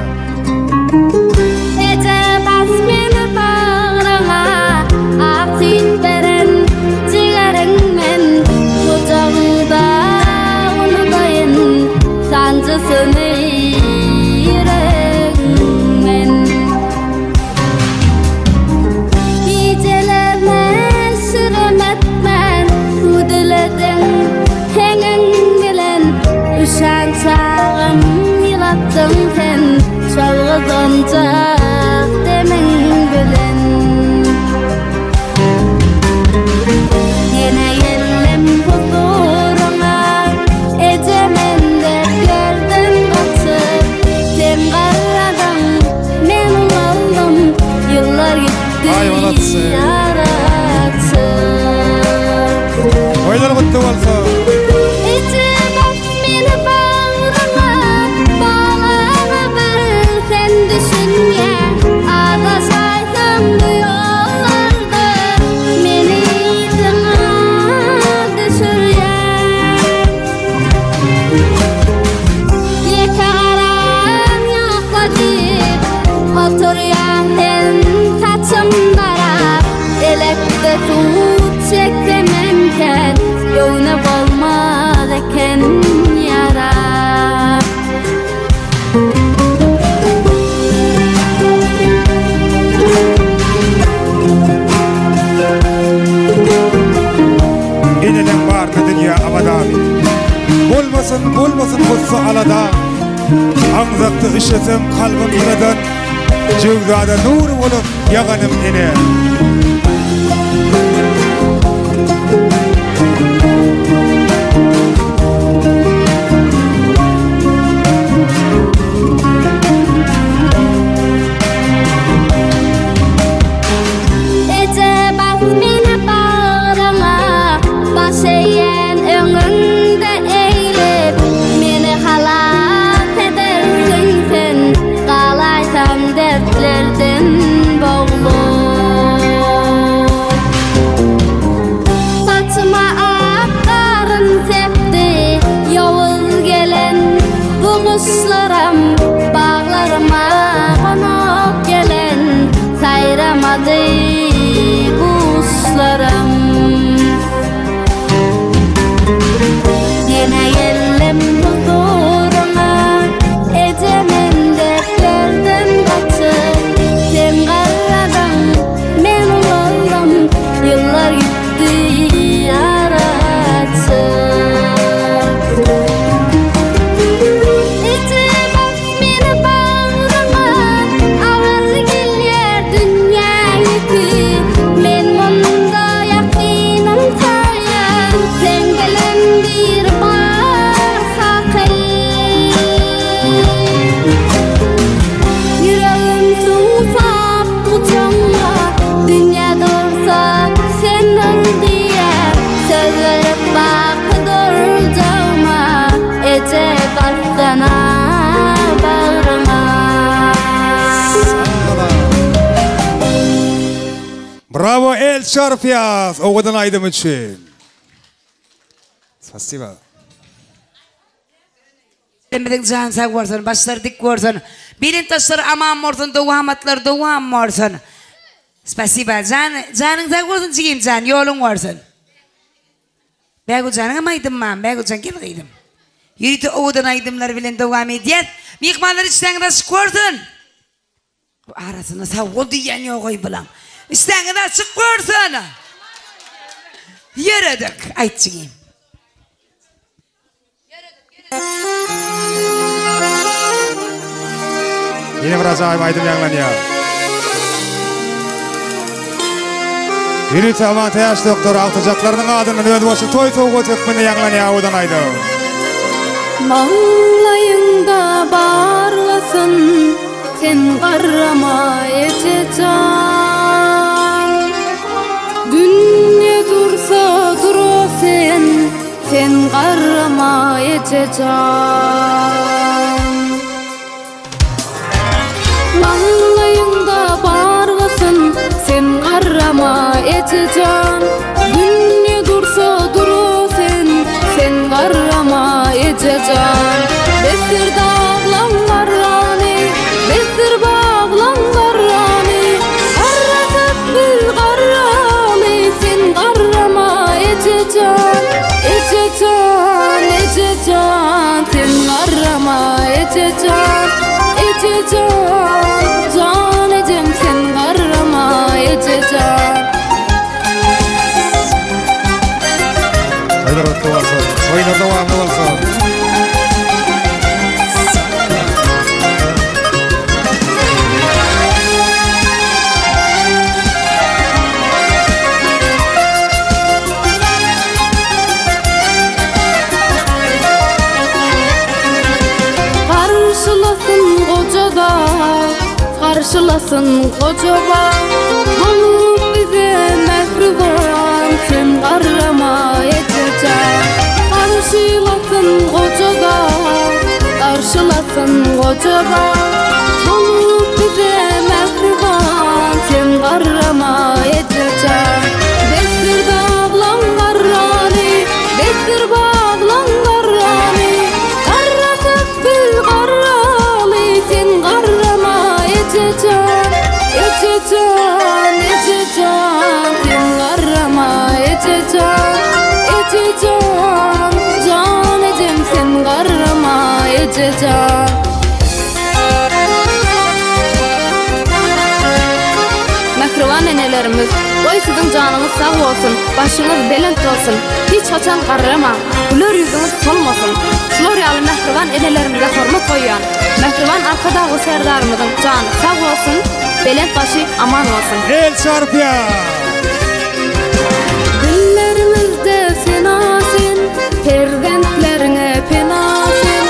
Speaker 6: Ece bas meni bağrına, aksit veren ciğerin men. Kucağında unutayın sancısını yüreğimin. Gecelerine sürmetmen, kudiledin hengen gelen. Üşen çağım yılattın sen, çalgıdancak demen bilen. Yine yellem huzuruna, ecemen dertlerden kaçıp. Sen karladın, men oldum, yıllar gitti yaratıp.
Speaker 5: Hayırlı mutlu olsun.
Speaker 6: İçe bak meni bağrına, bağlara bir sen düşün ya. Adaşaysam bu yollarda, meni sana düşür ya. Yekaran yakla deyip, otur ya sen saçımlara. Elekte tut çekememken, yoluna olmaz eken yara.
Speaker 5: İnelen var dünya abadan. Bulmasın kutsu alada. Anzaktı ışıtım kalbim yıladan. Cüvdada nur olup yaganım ine.
Speaker 6: Ece bas meni bağrına, baş eğen önünde eğilip. Meni halak edersin sen, kalaysam dertlerden boğulup. Saçıma akkarın septi, yavuz gelen buluşlarım. Bağlarıma konup gelen, sayramadı kuşlarım. Yine yellem huzuruna, ecemen dertlerden kaçıp. Sen karladın, men oldum, yıllar gitti yaratıp. İçe bas meni bağrına, ağır gelir dünya yükü. Men munda yakinim sayar, sen gelen bir bar hakir. Yüreğim susap kucağına, dünya dursa sen ol diye. Söz verip bak duracağıma, ece bassana bağrıma.
Speaker 5: Bravo El Şarfiyaz. O kadar aydım için. Spasiba.
Speaker 4: Demedin can sağ olsun, başları dik olsun. Bilin taşları aman olsun, devamatlar devam olsun. Spasiba, canın sağ olsun, çıkayım can, yolun olsun. Bego canın ama aydım ben, bego can gel kıydım. Yürütü oğudan aydımlar bilen devam ediyet. Mihmanlar içten açık görsün. Arasına sağ ol diyen yok oy bilen. İçten açık görsün. Yaradık. Aytçıyım.
Speaker 5: Yine bir acayip aydım yanlanıyor. Yürütü aman teyaş doktor altıcaklarının adını ödü başı toy toğu tökmeni yanlanıyor odan aydım.
Speaker 6: Mağlayında bağırlasın, sen qarrama eteceğim. Dünya dursa duru sen qarrama eteceğim. Mağlayında bağırlasın, sen qarrama eteceğim. Dünya dursa duru sen qarrama eteceğim. Besir dağlan qarrani, besir bağlan qarrani. Qarrasıp bil qarrani, sen qarrama eteceğim. Eteceğim, eteceğim, sen qarrama eteceğim. Eteceğim, can edem sen qarrama eteceğim.
Speaker 5: Oylar devamlı olsun.
Speaker 6: Karşılasın kocaba, olup bize mehriban, sen qarrama eteceğim. Karşılasın kocaba, karşılasın kocaba, olup bize mehriban, sen qarrama eteceğim. Besir dağlan qarrani, besir bağlan qarrani. Qarrasıp bil qarrali, sen qarrama eteceğim. Eteceğim, eteceğim, sen qarrama eteceğim. Eteceğim, can edem sen qarrama eteceğim. Mehriban enelerimiz, oy sizin canınız sağ olsun, başınız belent olsun. Hiç açan qarrama, güler yüzünüz solmasın. Şloryalı mehriban enelerimize hormat koyuyan, mehriban arkadağı serdarımızın canı sağ olsun, belent başı aman olsun.
Speaker 5: El çarpıya!
Speaker 6: Dillerimizde senasin, perventlerine penasin.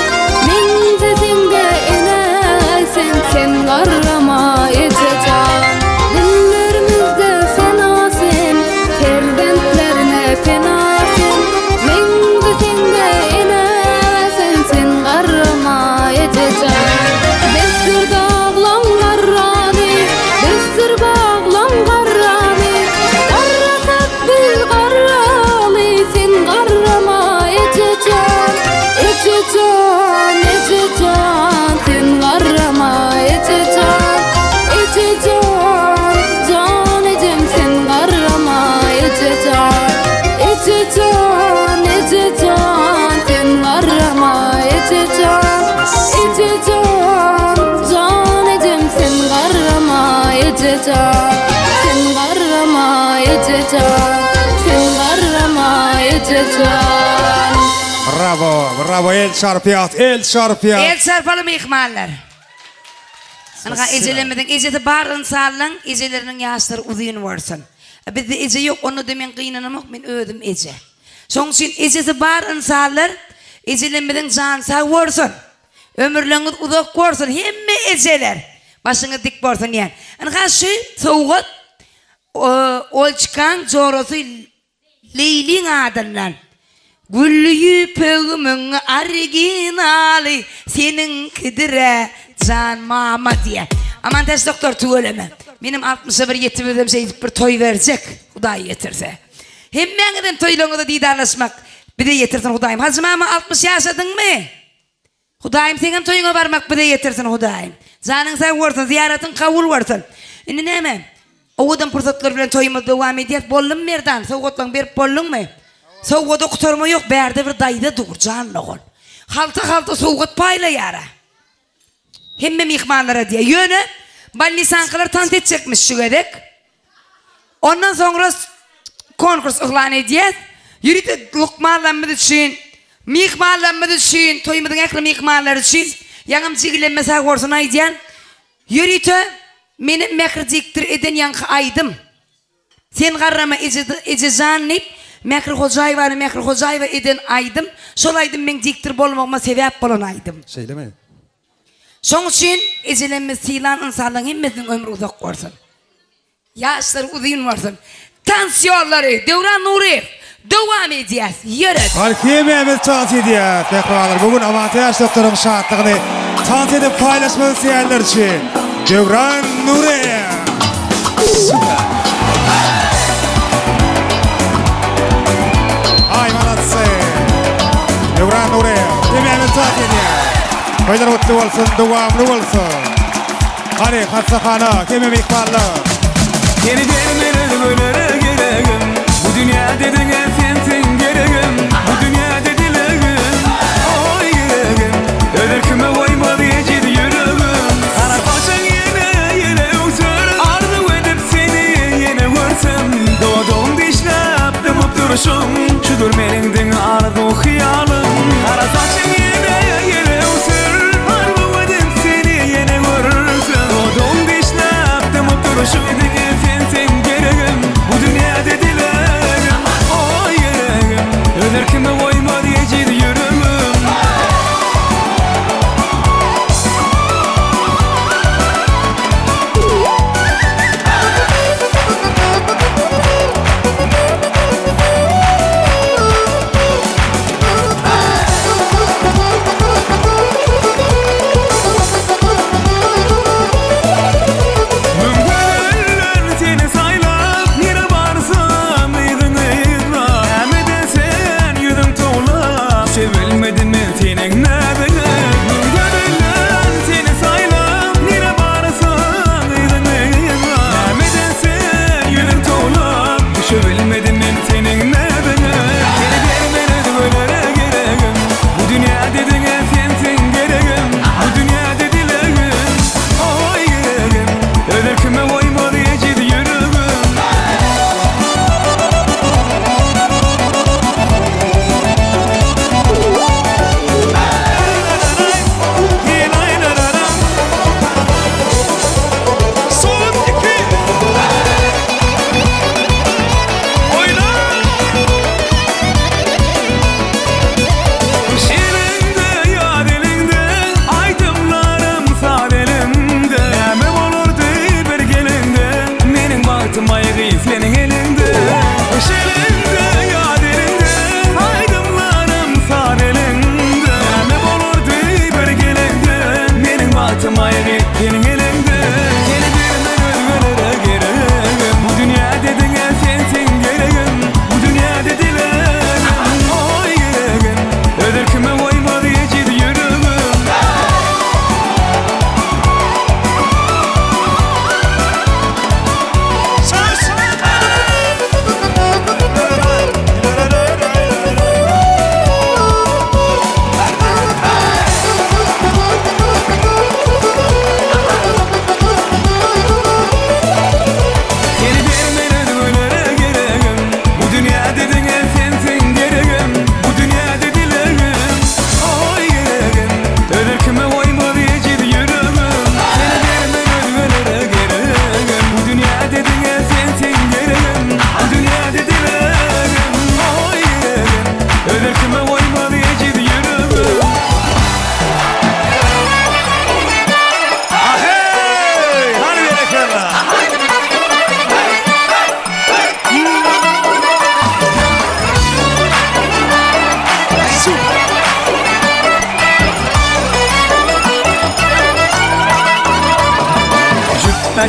Speaker 6: Minde sende enesin, sen qarrama edeceğim. Dillerimizde senasin, perventlerine penasin. Minde sende enesin, sen qarrama edeceğim. Besir dağlan qarrani, besir bağlan qarrani. Qarrasıp bil qarrali, sen qarrama edeceğim. Eteceğim, eteceğim, sen qarrama edeceğim. Eteceğim, can edem sen qarrama edeceğim. Eteceğim, eteceğim, sen qarrama edeceğim. Eteceğim, can edem sen qarrama edeceğim. Sen qarrama edeceğim, sen qarrama edeceğim.
Speaker 5: Bravo, bravo, el çarpıyat, el çarpıyat.
Speaker 4: El çarpalım ihmallar. Anka ecelemedin, eceti barın sağlan, ecelerinin yaşları uzun varsın. Bizde ece yok, onu demen kıynanamak, men ödüm ece. Son için eceti barın sağlar, ecelemedin can sağ varsın. Ömürlüğünüz uzak varsın, hemme eceler. Başını dik varsın yani. Anka şu soğuk, ol çıkan jorosu Leylin adından. Güllüyü pögümün orijinali, senin kıdıra can mama diye. Aman tez doktor tuğuleme. Benim 61 yetimizim bir toy verecek. Huday yetirse. Hemen giden toyluğunu da didarlaşmak. Bir de yetirsin hudayım. Hazım ama 60 yaşadın mı? Hudayım senin toyuna varmak bir de yetirsin hudayım. Canın sağ varsın, ziyaretin kabul varsın. Şimdi ne mi? Oğudan fırsatlar bilen toyuma devam ediyet. Bollum merdan. Soğutlan berip bollun mu? Soğuda kuturma yok. Berde bir dayda dur canlı ol. halta soğuk paylayara. Hemme mihmanlara diye yönü ballisanqalar tant edecekmiş şu gedek. Ondan sonra konkurs ilan ediyet. Yürüyüp lokmalanmadı için, mihmanlanmadı için, toymadın ekli mihmanlar için, yanım çigilenmese korsun aydiyan. Yürüyüp benim mekrdiktir eden yankı aydım. Sen qarrama ece zannip, mekri hocayva eden aydım. Sol aydım men diktir bolmağıma sebep bolon aydım.
Speaker 5: Söyleme.
Speaker 4: Son için ecelenme silan insanlığın hemmesinin ömrü uzak korsun. Yaşları uzun varsın. Tansiyonları, devran nuri, devam edeceğiz. Yürüt.
Speaker 5: Halkiyememiz tans ediyet. Bekvalar, bugün avantaj doktorun şahatlıqını tans edip paylaşmalı seyirler için. Devran Nuri. Ay manatsı. Devran Nuri. Dememiz tans ediyet. Haylar mutlu olsun, devamlı olsun. Hadi Hatsakana, kemem ikballı.
Speaker 10: Yeni gelmeli böylere gereğim. Bu dünya dediğine sensin gereğim. Bu dünya dedileğim. Oy gereğim. Öder kime koymadı yecid yüreğim. Kara koşan yine uçur. Arzu edip seni yine görsem. Doğduğum dişlep dıbıp duruşum. Şudur menindin arzu hıyalım. Kara saçın yine uçur. Arzu edip seni yine görsem. Doğduğum dişlep dıbıp duruşum. Sensin gereğim, bu dünya dedilerim. O yereğim, öder kime koyma diyecek yürümüm.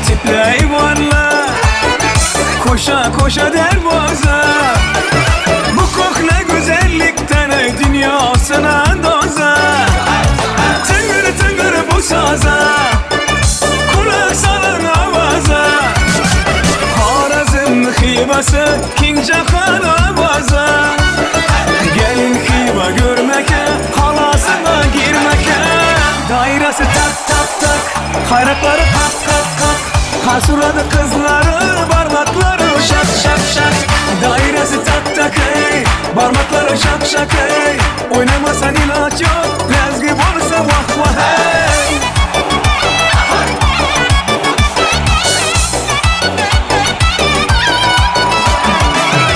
Speaker 10: Çiple eyvallah, koşa koşa derboza. Bu kok ne güzellikten ey dünyasına doza. Tıngır tıngır bu saza, kulak salın avaza. Harazın hibası, Kincahan avaza. Gelin hiba görmeke, halası
Speaker 1: Hayrakları kalk kalk kalk. Hasuradı kızları, parmakları şak şak şak. Dairesi tak tak ey, parmakları şak şak ey. Oynamasan ilaç yok, lezgi bolsa vah vah hey.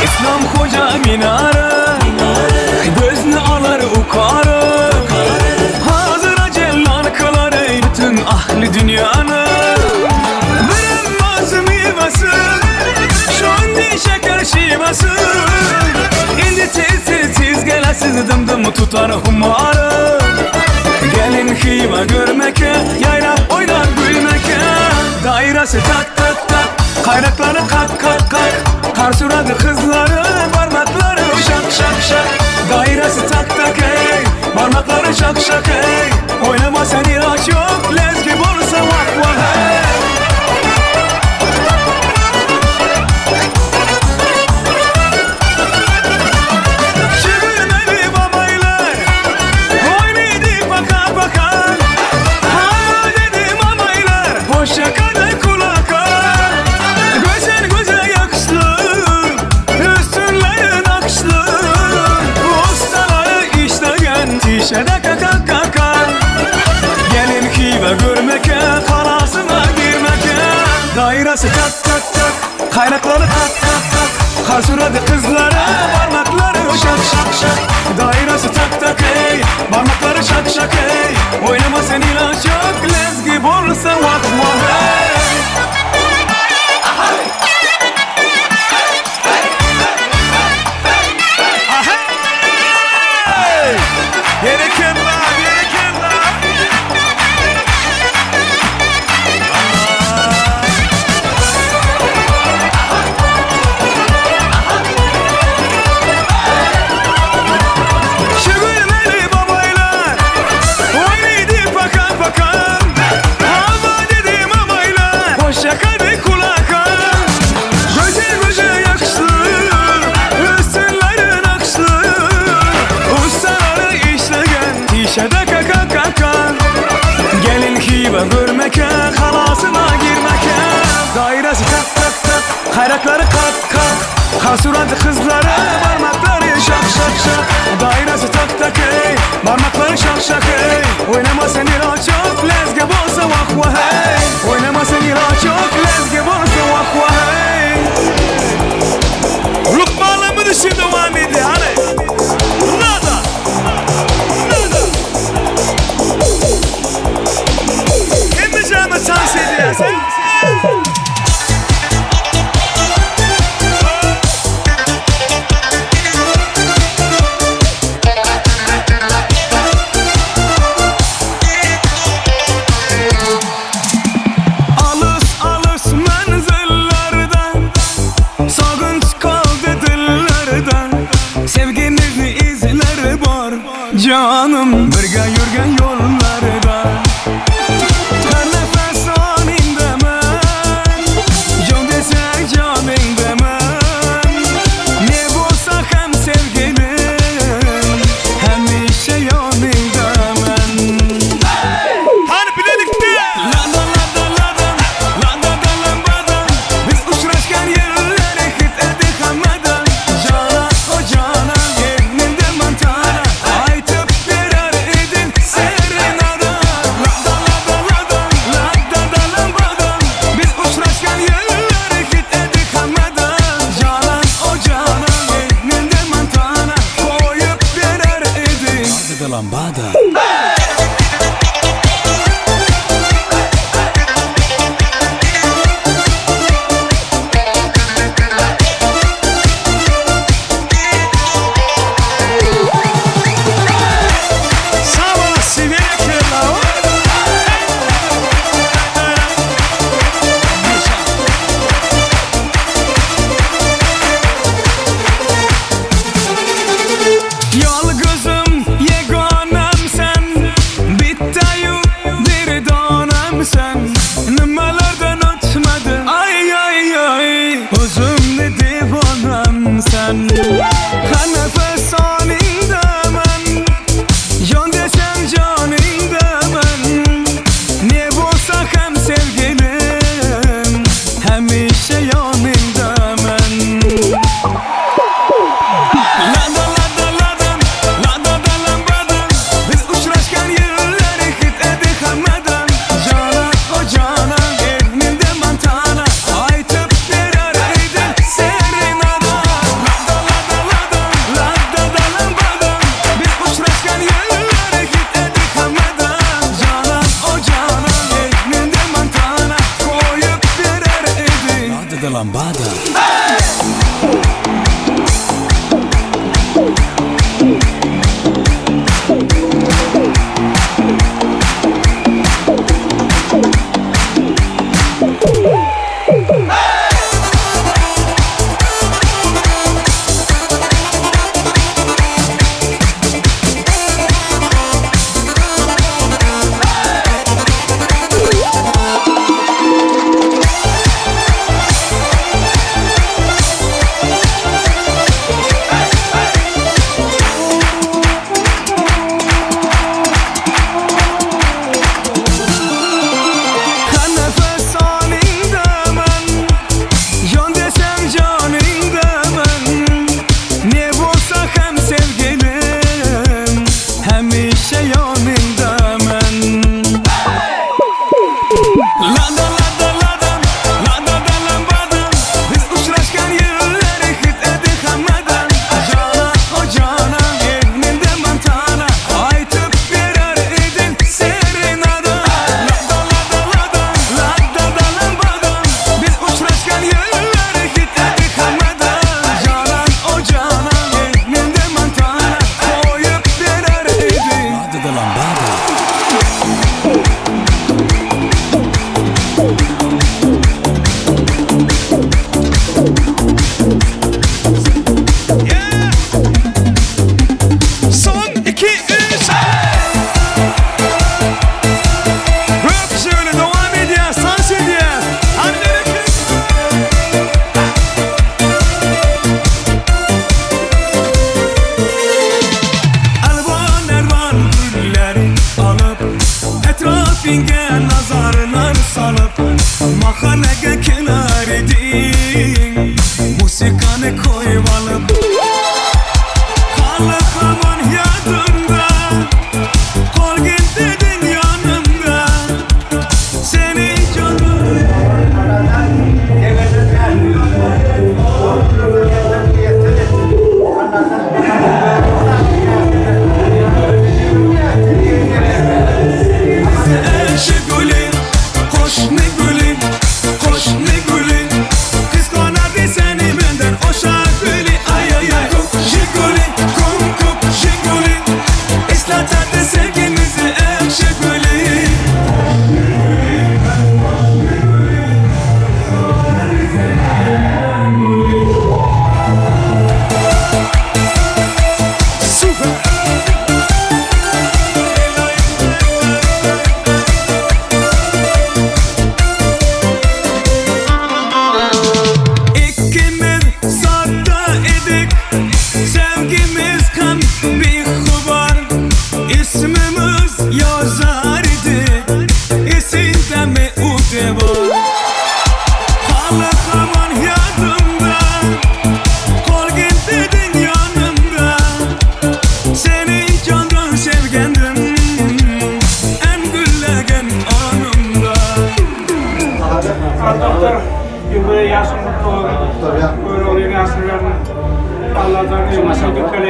Speaker 1: İslam hoca minare, gözünü alır ukarı. Hazıra cellan kılar ey bütün ahli dünyanı. Şeker şivası İndi tez gelesiz dım tutar humarı. Gelin hiva görmeke, yayrap oynar gülmeke. Dairesi tak tak tak, kayrakları kalk kalk kalk. Karsuradı kızları, parmakları şak şak şak. Dairesi tak tak ey, parmakları şak şak ey. Oynama sen ilaç yok, lezgi bolsa vah vah hey. Şedeke kalk kalk kalk. Gelin hiva görmeke, kalasına girmeke. Dairesi tak tak tak, kayrakları tak tak tak. Karsuradı kızları, parmakları şak şak şak. Dairesi tak tak ey, parmakları şak şak ey. Oynama sen ilaç yok, lezgi bolsa vah vah hey. Gelin hiva görmeke, kalasına girmeke. Dairesi tak tak tak, kayrakları kalk kalk. Karsuradı kızları, parmakları şak şak şak. Dairesi tak tak ey, parmakları şak şak ey. Oynama sen ilaç yok, lezge bolsa vah vah hey. Oynama sen ilaç yok, lezge bolsa vah vah hey. Lukman'la dışı devam ediyor hani. Nada. Canı dans ediyorsun. Alış alış menzillerden, sağınç kaldı dillerden. Sevginin izleri var canım, birge yürgen yollarda. Lambada. Yalgızım yeganem sen.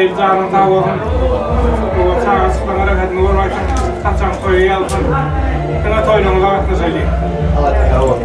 Speaker 12: Değil canın sağ olsun. Bu sana sıkılan hareketini vurmak için kaçan toyu yalırsın. Kına toyluğuna bakma söyleyeyim.
Speaker 11: Allah